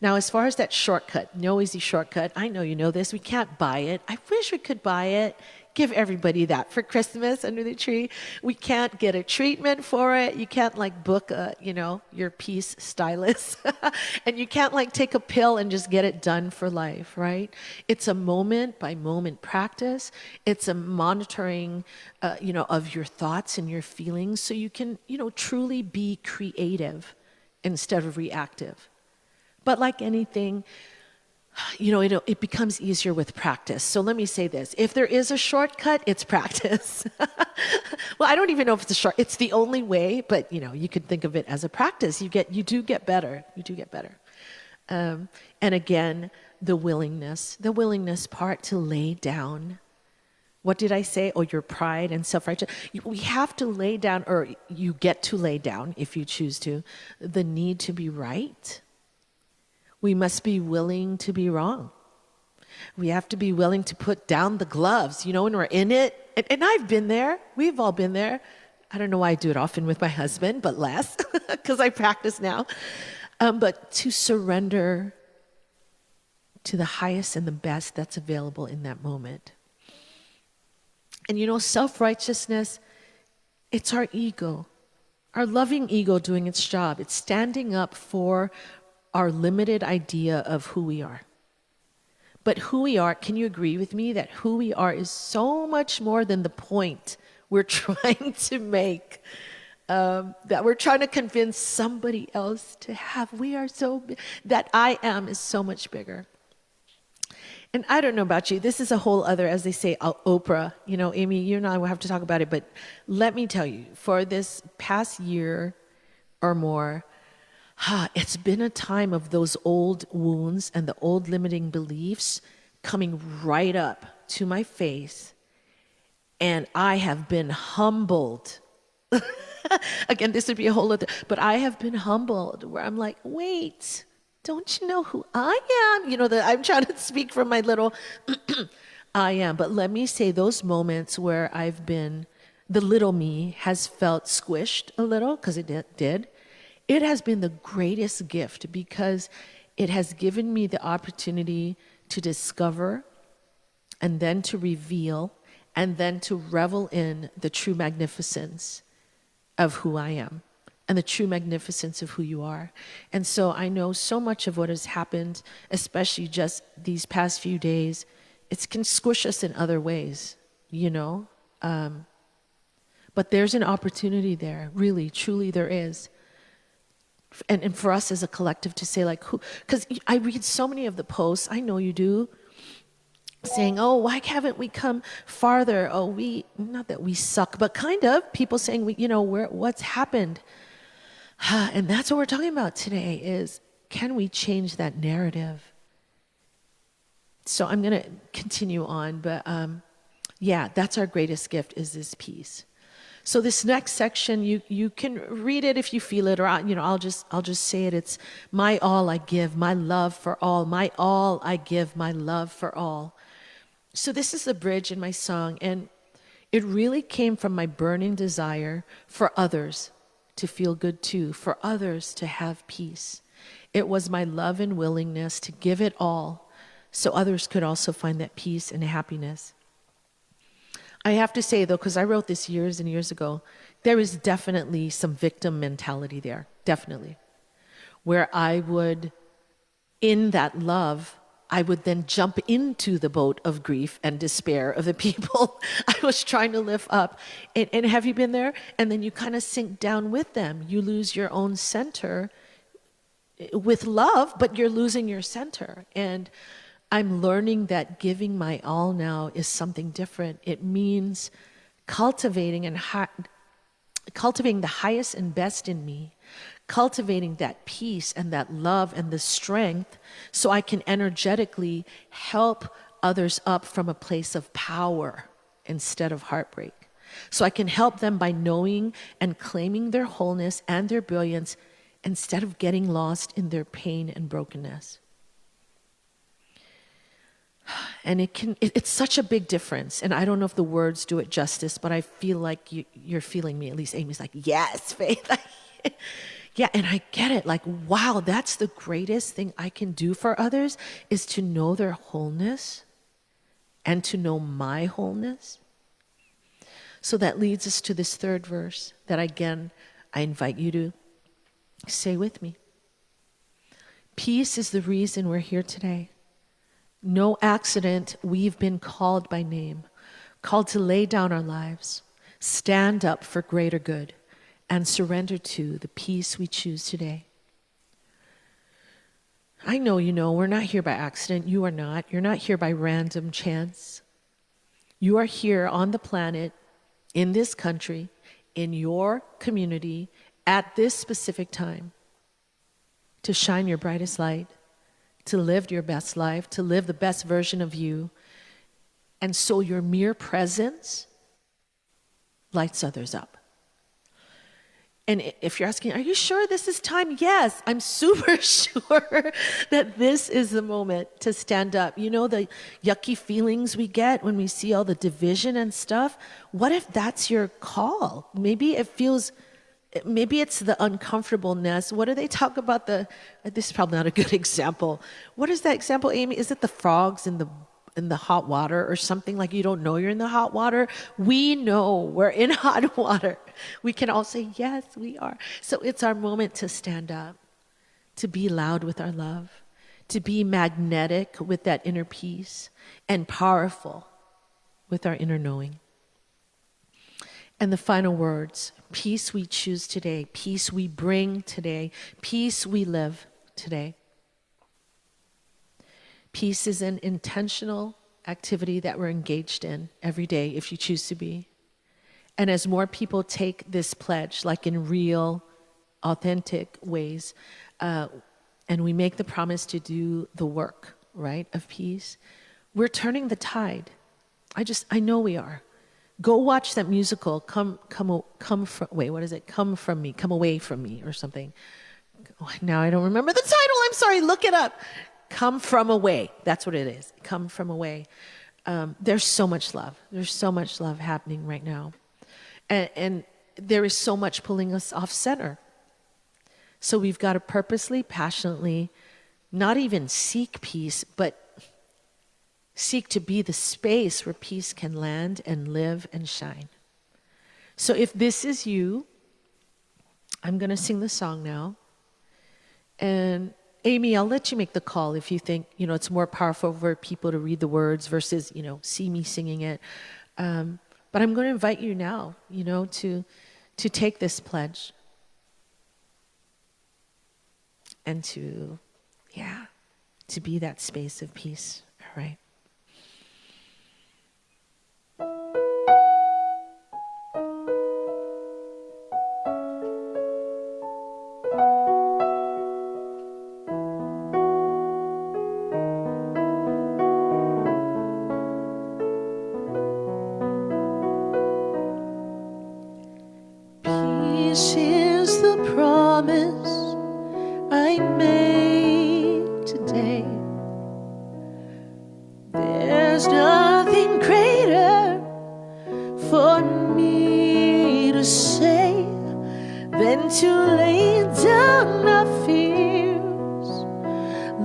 Now, as far as that shortcut, no easy shortcut, I know you know this, we can't buy it. I wish we could buy it. Give everybody that for Christmas under the tree. We can't get a treatment for it. You can't book your peace stylist. And you can't take a pill and just get it done for life, right? It's a moment by moment practice. It's a monitoring, of your thoughts and your feelings so you can, truly be creative instead of reactive. But like anything, it becomes easier with practice. So let me say this. If there is a shortcut, it's practice. Well, I don't even know if it's it's the only way, but you could think of it as a practice. You do get better. You do get better. And again, the willingness part to lay down. What did I say? Oh, your pride and self-righteousness. We have to lay down, or you get to lay down if you choose to, the need to be right. We must be willing to be wrong. We have to be willing to put down the gloves, when we're in it. And I've been there. We've all been there. I don't know why I do it often with my husband, but less, because I practice now. But to surrender to the highest and the best that's available in that moment. And self-righteousness, it's our ego, our loving ego doing its job. It's standing up for our limited idea of who we are. But who we are, can you agree with me that who we are is so much more than the point we're trying to make, that we're trying to convince somebody else to have? We are that I am is so much bigger. And I don't know about you, this is a whole other, as they say, Oprah. Amy, you and I will have to talk about it, but let me tell you, for this past year or more, it's been a time of those old wounds and the old limiting beliefs coming right up to my face. And I have been humbled. Again, this would be a whole other, but I have been humbled where I'm like, wait, don't you know who I am? I'm trying to speak from my little, I am. But let me say those moments where the little me has felt squished a little, because it did. It has been the greatest gift because it has given me the opportunity to discover and then to reveal and then to revel in the true magnificence of who I am and the true magnificence of who you are. And so I know so much of what has happened, especially just these past few days, it can squish us in other ways, but there's an opportunity there, really, truly there is. And for us as a collective to say who, because I read so many of the posts, I know you do, saying, oh, why haven't we come farther? Oh, not that we suck, but kind of. People saying, what's happened? And that's what we're talking about today is, can we change that narrative? So I'm going to continue on, but yeah, that's our greatest gift is this peace. So this next section, you can read it if you feel it, or I'll just say it. It's my all I give, my love for all, my all I give, my love for all. So this is the bridge in my song, and it really came from my burning desire for others to feel good too, for others to have peace. It was my love and willingness to give it all so others could also find that peace and happiness. I have to say, though, because I wrote this years and years ago, there is definitely some victim mentality there, definitely, where I would, in that love, I would then jump into the boat of grief and despair of the people I was trying to lift up. And have you been there? And then you kind of sink down with them. You lose your own center with love, but you're losing your center. And I'm learning that giving my all now is something different. It means cultivating cultivating the highest and best in me, cultivating that peace and that love and the strength so I can energetically help others up from a place of power instead of heartbreak. So I can help them by knowing and claiming their wholeness and their brilliance instead of getting lost in their pain and brokenness. And it's such a big difference. And I don't know if the words do it justice, but I feel like you're feeling me. At least Amy's like, yes, Faith. Yeah, and I get it. Like, wow, that's the greatest thing I can do for others is to know their wholeness and to know my wholeness. So that leads us to this third verse that, again, I invite you to say with me. Peace is the reason we're here today. No accident, we've been called by name, called to lay down our lives, stand up for greater good, and surrender to the peace we choose today. I know you know we're not here by accident. You are not. You're not here by random chance. You are here on the planet, in this country, in your community, at this specific time, to shine your brightest light, to live your best life, to live the best version of you. And so your mere presence lights others up. And if you're asking, are you sure this is time? Yes, I'm super sure that this is the moment to stand up. You know the yucky feelings we get when we see all the division and stuff? What if that's your call? Maybe it's the uncomfortableness. What do they talk about this is probably not a good example. What is that example, Amy? Is it the frogs in the hot water or something, like you don't know you're in the hot water? We know we're in hot water. We can all say, yes, we are. So it's our moment to stand up, to be loud with our love, to be magnetic with that inner peace, and powerful with our inner knowing. And the final words, peace we choose today, peace we bring today, peace we live today. Peace is an intentional activity that we're engaged in every day if you choose to be. And as more people take this pledge, like in real, authentic ways, and we make the promise to do the work, right, of peace, we're turning the tide. I know we are. Go watch that musical, Come From Me, Come Away From Me, or something. Now I don't remember the title, I'm sorry, look it up. Come From Away, that's what it is, Come From Away. There's so much love. There's so much love happening right now. And there is so much pulling us off center. So we've got to purposely, passionately, not even seek peace, but seek to be the space where peace can land and live and shine. So if this is you, I'm going to sing the song now. And Amy, I'll let you make the call if you think, it's more powerful for people to read the words versus, see me singing it. But I'm going to invite you now, to take this pledge and to be that space of peace. All right. Peace is the promise I made today. There's nothing greater for me to say than to lay down my fears,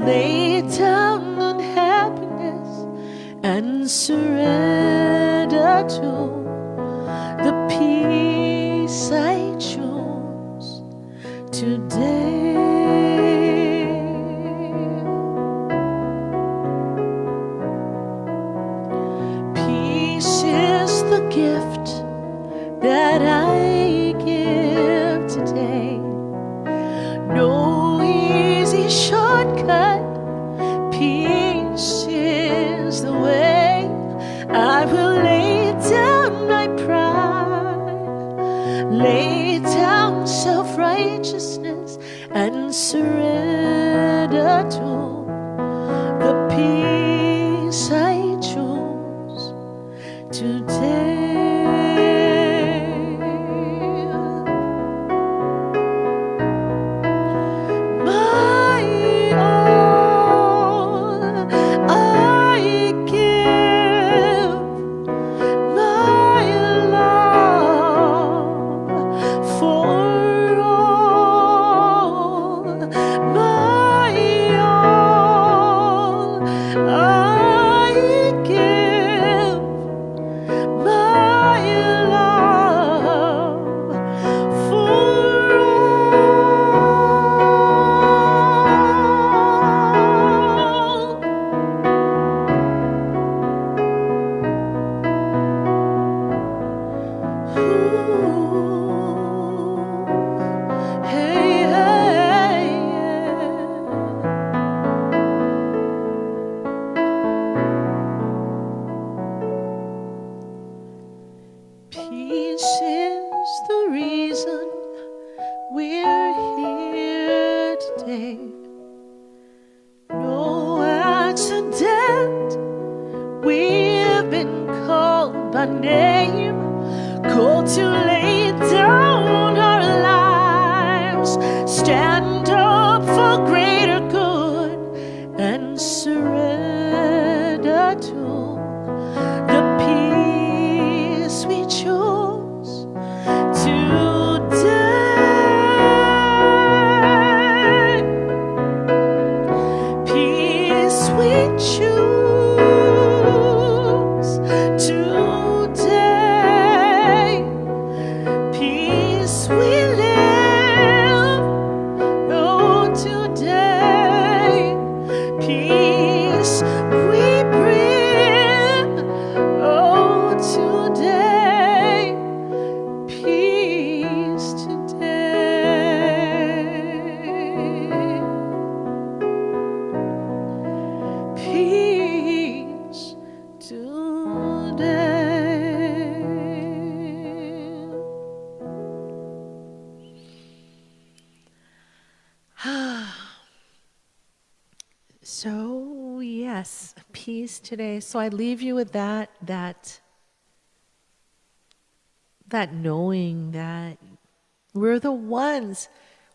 lay down unhappiness, and surrender to the peace I choose today. Peace is the gift that I give today. No easy shortcut. Peace is the way. I will lay down my pride, lay down self-righteousness, and surrender to the peace I choose today. My all I give, my love for all, my all I give, my love for all. Ooh, hey, hey, yeah. Peace is the reason we're here today. No accident, we've been called by name, called to lay down our lives, stand up for greater good, and surrender to the peace we choose today. Peace we choose today. Peace we live, oh, today. Peace we bring, oh, today. Peace today. Peace today. So yes, peace today. So I leave you with that knowing that we're the ones.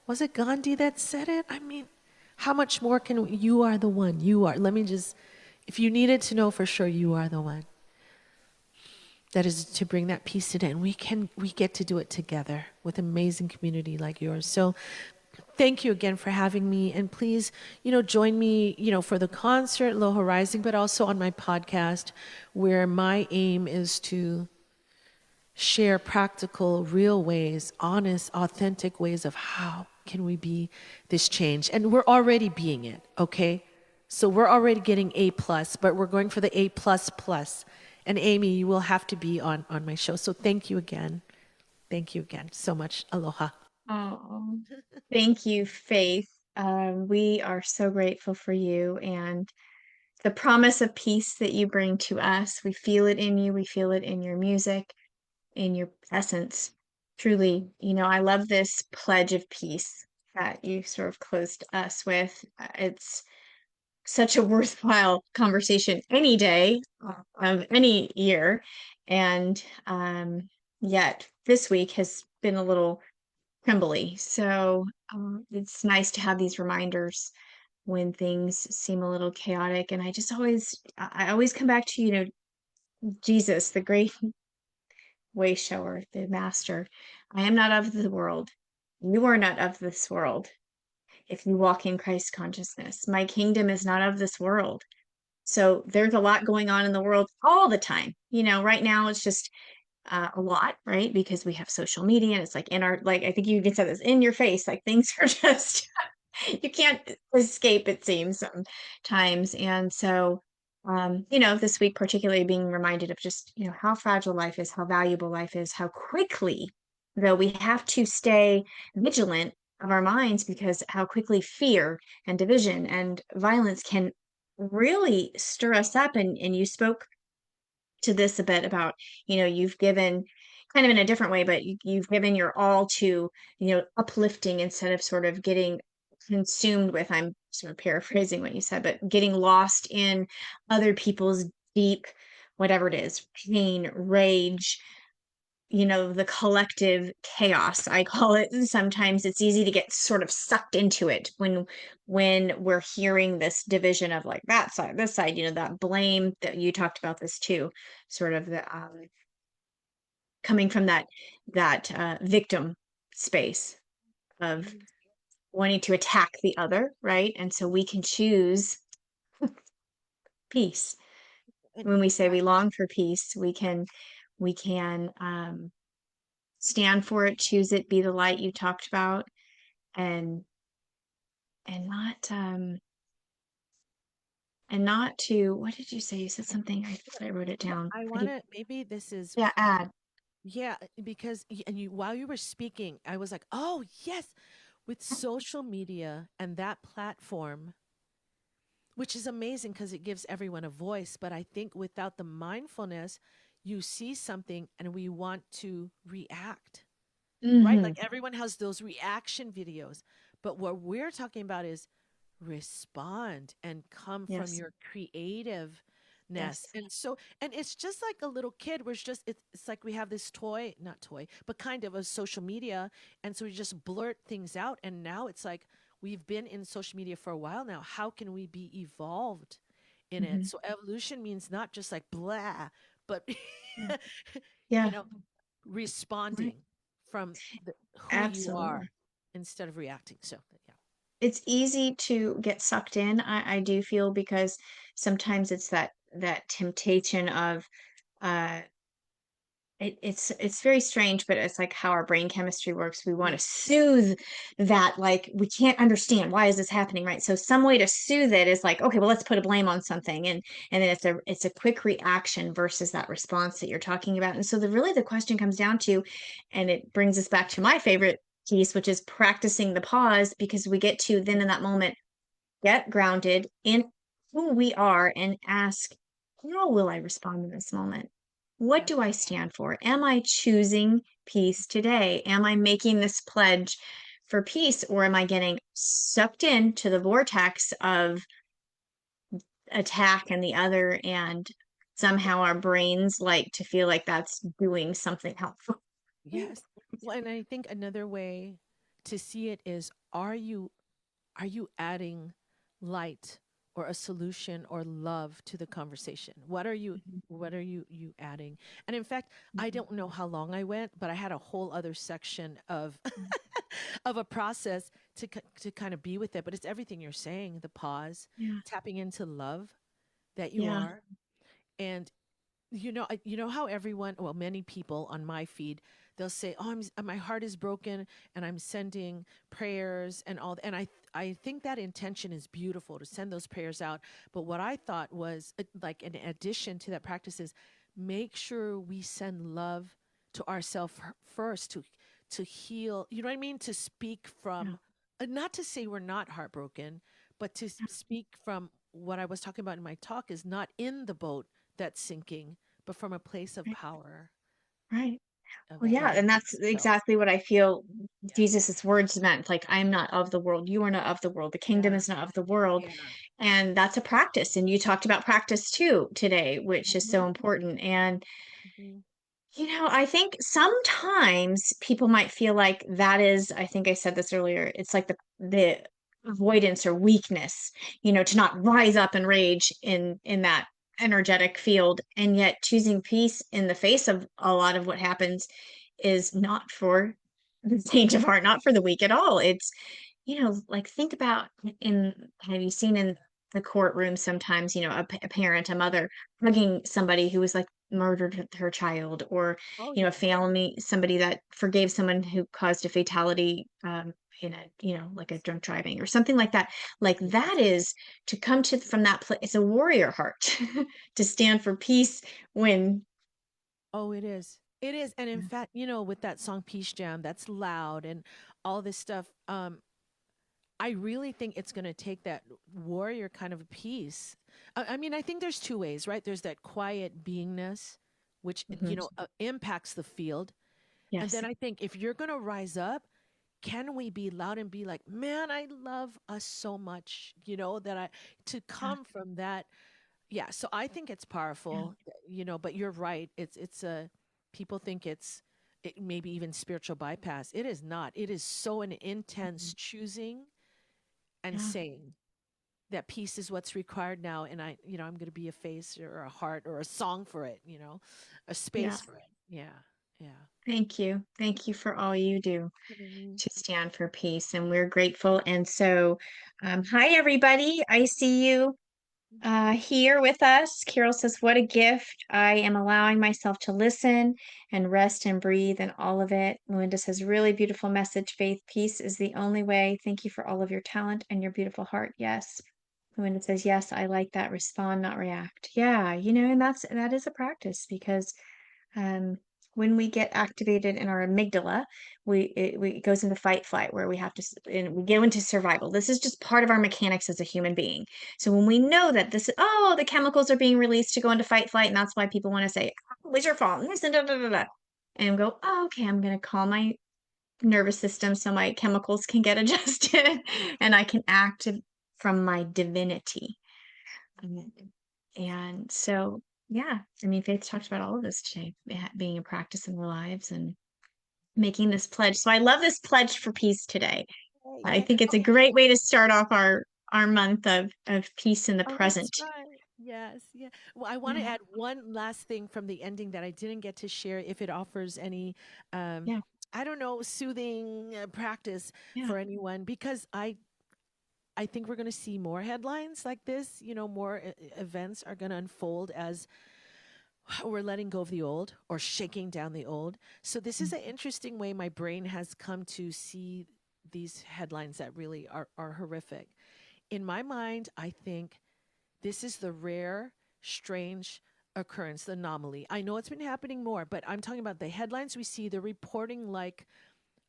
Was it Gandhi that said it? I mean, how much more can you are the one. You are. Let me just, if you needed to know for sure, you are the one. That is to bring that peace today. And we get to do it together with amazing community like yours. So thank you again for having me. And please, join me, for the concert, Aloha Rising, but also on my podcast, where my aim is to share practical, real ways, honest, authentic ways of how can we be this change. And we're already being it, okay? So we're already getting A+, but we're going for the A++. And Amy, you will have to be on my show. So thank you again. Thank you again so much. Aloha. Oh, thank you, Faith. We are so grateful for you and the promise of peace that you bring to us. We feel it in you. We feel it in your music, in your essence. Truly, I love this pledge of peace that you sort of closed us with. It's such a worthwhile conversation any day of any year. And yet this week has been a little trembly. So it's nice to have these reminders when things seem a little chaotic. And I always come back to, Jesus, the great way shower, the master. I am not of the world. You are not of this world. If you walk in Christ consciousness, my kingdom is not of this world. So there's a lot going on in the world all the time. Right now it's just a lot, right? Because we have social media and it's like like, I think you can say this in your face, like things are just, you can't escape, it seems sometimes. And so, this week, particularly being reminded of just, how fragile life is, how valuable life is, how quickly, though we have to stay vigilant of our minds because how quickly fear and division and violence can really stir us up. And you spoke to this a bit about, you've given kind of in a different way, but you've given your all to, uplifting instead of sort of getting consumed with, I'm sort of paraphrasing what you said, but getting lost in other people's deep, whatever it is, pain, rage, the collective chaos, I call it. Sometimes it's easy to get sort of sucked into it when we're hearing this division of like that side, this side, that blame that you talked about this too, sort of the coming from that victim space of Mhm. wanting to attack the other, right? And so we can choose peace. And When we say yeah, we long for peace, we can stand for it, choose it, be the light you talked about, and and not to, what did you say? You said something. I thought I wrote it well, down. I want to, maybe this is, Yeah, add. yeah, because and you, while you were speaking, I was like, oh, yes, with social media and that platform, which is amazing because it gives everyone a voice. But I think without the mindfulness, you see something and we want to react, right? Hmm. Like everyone has those reaction videos. But what we're talking about is respond and come from Yes. your creativeness. Yes. And so, and it's just like a little kid. We're just, it's like we have this toy, not toy, but kind of a social media. And so we just blurt things out. And now it's like we've been in social media for a while now. How can we be evolved in it? Hmm. So evolution means not just like blah, but, Yeah. you Yeah. know, Right. responding from who you are Absolutely. instead of reacting. So, yeah. It's easy to get sucked in. I do feel, because sometimes it's that temptation of uh it's very strange, but it's like how our brain chemistry works. We want to soothe that, like we can't understand why is this happening, right? So some way to soothe it is like, okay, well, let's put a blame on something, and then it's a quick reaction versus that response that you're talking about. And so the question comes down to, and it brings us back to my favorite piece, which is practicing the pause, because we get to then in that moment get grounded in who we are and ask, how will I respond in this moment? What Yeah. do I stand for? Am I choosing peace today? Am I making this pledge for peace, or am I getting sucked into the vortex of attack and the other? And somehow our brains like to feel like that's doing something helpful. Yes. Well, and I think another way to see it is, are you adding light or a solution or love to the conversation? What are you adding? And in fact, I don't know how long I went, but I had a whole other section of of a process to kind of be with it, but it's everything you're saying, the pause, Yeah. tapping into love that you Yeah. are. And you know how everyone, well, many people on my feed, they'll say, "Oh, my heart is broken, and I'm sending prayers and all." And I think that intention is beautiful to send those prayers out. But what I thought was, like, an addition to that practice is make sure we send love to ourselves first to heal. You know what I mean? To speak Yeah. from, not to say we're not heartbroken, but to speak from what I was talking about in my talk is not in the boat that's sinking, but from a place of Right. power Right. of Well, yeah, and that's elegance. So, exactly what I feel yeah, Jesus's words meant. Like, I am not of the world. You are not of the world. The kingdom yeah, is not of the world. yeah. And that's a practice. And you talked about practice too today, which is Mhm, so important. And mhm. I think sometimes people might feel like that is, I think I said this earlier, it's like the avoidance or weakness, to not rise up and rage in that energetic field. And yet choosing peace in the face of a lot of what happens is not for the saint of heart, not for the weak at all. It's, like think about have you seen in the courtroom sometimes, a parent, a mother hugging somebody who was like murdered her child, or Oh a yeah. family, somebody that forgave someone who caused a fatality, in a, like a drunk driving or something like that. Like that is to come to from that place. It's a warrior heart to stand for peace when. Oh, it is. It is. And in fact, with that song Peace Jam, that's loud and all this stuff. I really think it's going to take that warrior kind of peace. I mean, I think there's two ways, right? There's that quiet beingness, which, Mhm. impacts the field. And Yes. then I think if you're going to rise up, can we be loud and be like, man, I love us so much, that to Yeah. come from that. Yeah. So I think it's Yeah. powerful, but you're right. People think it maybe even spiritual bypass. It is not. It is so an intense Mhm. choosing and Yeah. saying that peace is what's required now. And I'm going to be a face or a heart or a song for it, a Yeah. space for it. Yeah. Yeah. Thank you. Thank you for all you do Mhm. to stand for peace. And we're grateful. And so, hi, everybody. I see you here with us. Carol says, what a gift. I am allowing myself to listen and rest and breathe and all of it. Melinda says, really beautiful message. Faith, peace is the only way. Thank you for all of your talent and your beautiful heart. Yes. Melinda says, yes, I like that. Respond, not react. Yeah, and that is a practice because um, when we get activated in our amygdala, it goes into fight flight where we have to and we go into survival. This is just part of our mechanics as a human being. So when we know that the chemicals are being released to go into fight flight, and that's why people want to say, oh, it was your fault, and da, da, da, da, and go, oh, okay, I'm going to calm my nervous system so my chemicals can get adjusted and I can act from my divinity. Um, And so, yeah, I mean, Faith talked about all of this today, being a practice in our lives and making this pledge. So I love this pledge for peace today. Yeah, I yeah. think it's a great way to start off our month of peace in the Oh, that's present. right. Yes, yeah. Well, I want to Yeah, add one last thing from the ending that I didn't get to share if it offers any um yeah, I don't know, soothing practice yeah. for anyone because I think we're going to see more headlines like this, more events are going to unfold as we're letting go of the old or shaking down the old. So this is Mm, an interesting way my brain has come to see these headlines that really are horrific. In my mind, I think this is the rare, strange occurrence, the anomaly. I know it's been happening more, but I'm talking about the headlines we see, they're reporting like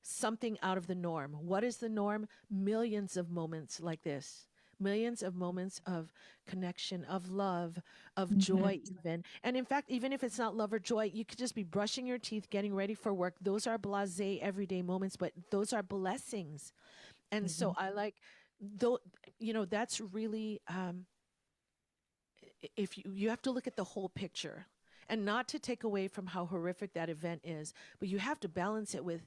something out of the norm. What is the norm? Millions of moments like this. Millions of moments of connection, of love, of mhm, joy, even. And in fact, even if it's not love or joy, you could just be brushing your teeth, getting ready for work. Those are blase everyday moments, but those are blessings. And so mhm. I like, though, that's really if you have to look at the whole picture and not to take away from how horrific that event is, but you have to balance it with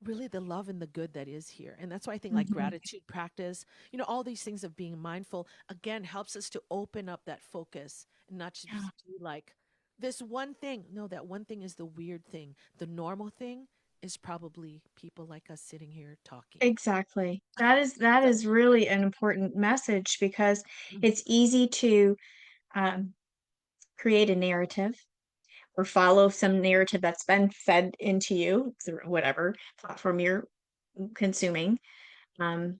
really the love and the good that is here. And that's why I think like Mhm. gratitude practice, all these things of being mindful again helps us to open up that focus and not just Yeah, be like this one thing. No, that one thing is the weird thing. The normal thing is probably people like us sitting here talking. exactly. That is really an important message because it's easy to um, create a narrative or follow some narrative that's been fed into you through whatever platform you're consuming. Um,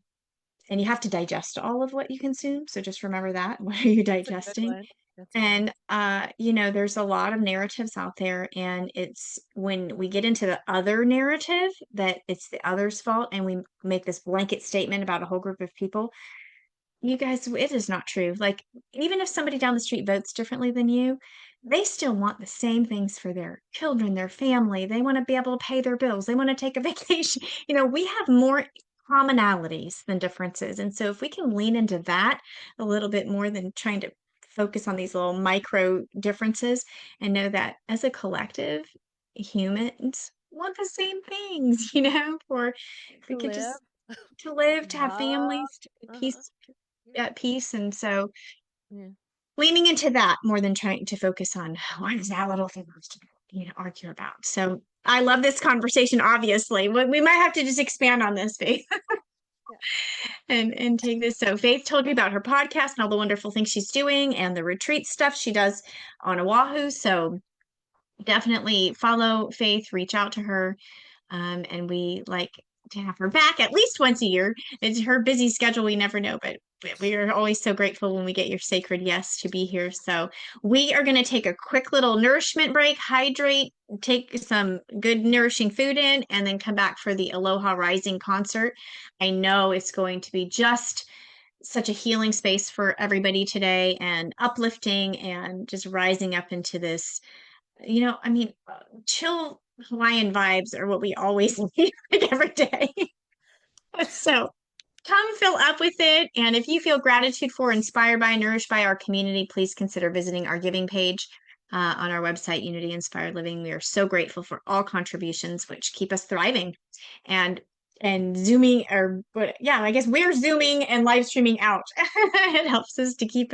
and you have to digest all of what you consume. So just remember that. What are you That's a good digesting? one. That's a good one. And there's a lot of narratives out there, and it's when we get into the other narrative that it's the other's fault, and we make this blanket statement about a whole group of people. You guys, it is not true. Like, even if somebody down the street votes differently than you, they still want the same things for their children, their family. They want to be able to pay their bills. They want to take a vacation. We have more commonalities than differences. And so if we can lean into that a little bit more than trying to focus on these little micro differences and know that as a collective, humans want the same things, you know, for we To could live, just to live, to have love. families, to be Uh-huh. peace Yeah. at peace. And so Yeah. leaning into that more than trying to focus on why is that little thing to argue about. So I love this conversation, obviously. We might have to just expand on this, Faith, Yeah. and take this. So Faith told you about her podcast and all the wonderful things she's doing and the retreat stuff she does on Oahu. So definitely follow Faith, reach out to her. And we like to have her back at least once a year. It's her busy schedule. We never know, but we are always so grateful when we get your sacred yes to be here. So we are going to take a quick little nourishment break, hydrate, take some good nourishing food in, and then come back for the Aloha Rising concert. I know it's going to be just such a healing space for everybody today and uplifting and just rising up into this, I mean, chill Hawaiian vibes are what we always need like every day. So come fill up with it. And if you feel gratitude for, inspired by, nourished by our community, please consider visiting our giving page on our website, Unity Inspired Living. We are so grateful for all contributions, which keep us thriving and zooming I guess we're zooming and live streaming out. It helps us to keep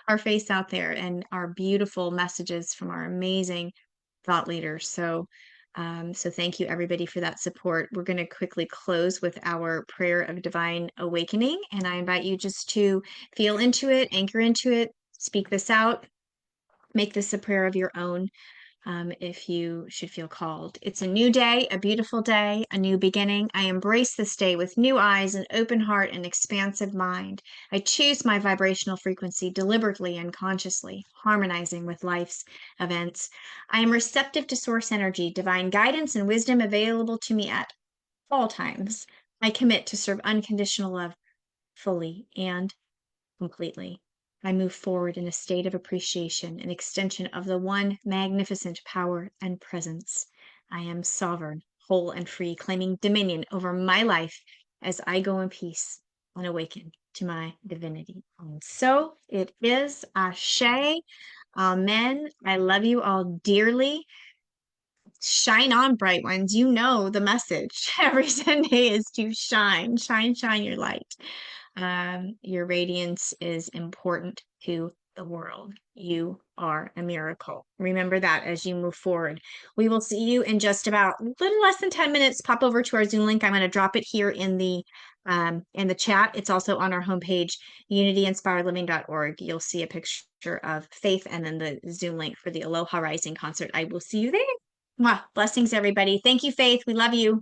our face out there and our beautiful messages from our amazing thought leaders. So thank you everybody for that support. We're going to quickly close with our prayer of divine awakening. And I invite you just to feel into it, anchor into it, speak this out, make this a prayer of your own. If you should feel called. It's a new day, a beautiful day, a new beginning. I embrace this day with new eyes, an open heart, and expansive mind. I choose my vibrational frequency deliberately and consciously, harmonizing with life's events. I am receptive to source energy, divine guidance, and wisdom available to me at all times. I commit to serve unconditional love fully and completely. I move forward in a state of appreciation, an extension of the one magnificent power and presence. I am sovereign, whole, and free, claiming dominion over my life as I go in peace and awaken to my divinity. And so it is. Ashe. Amen. I love you all dearly. Shine on, bright ones. You know the message every Sunday is to shine, shine, shine your light. Your radiance is important to the world. You are a miracle. Remember that as you move forward. We will see you in just about a little less than 10 minutes. Pop over to our Zoom link. I'm going to drop it here in the chat. It's also on our homepage, unityinspiredliving.org. You'll see a picture of Faith and then the Zoom link for the Aloha Rising concert. I will see you there. Mwah. Blessings, everybody. Thank you, Faith. We love you.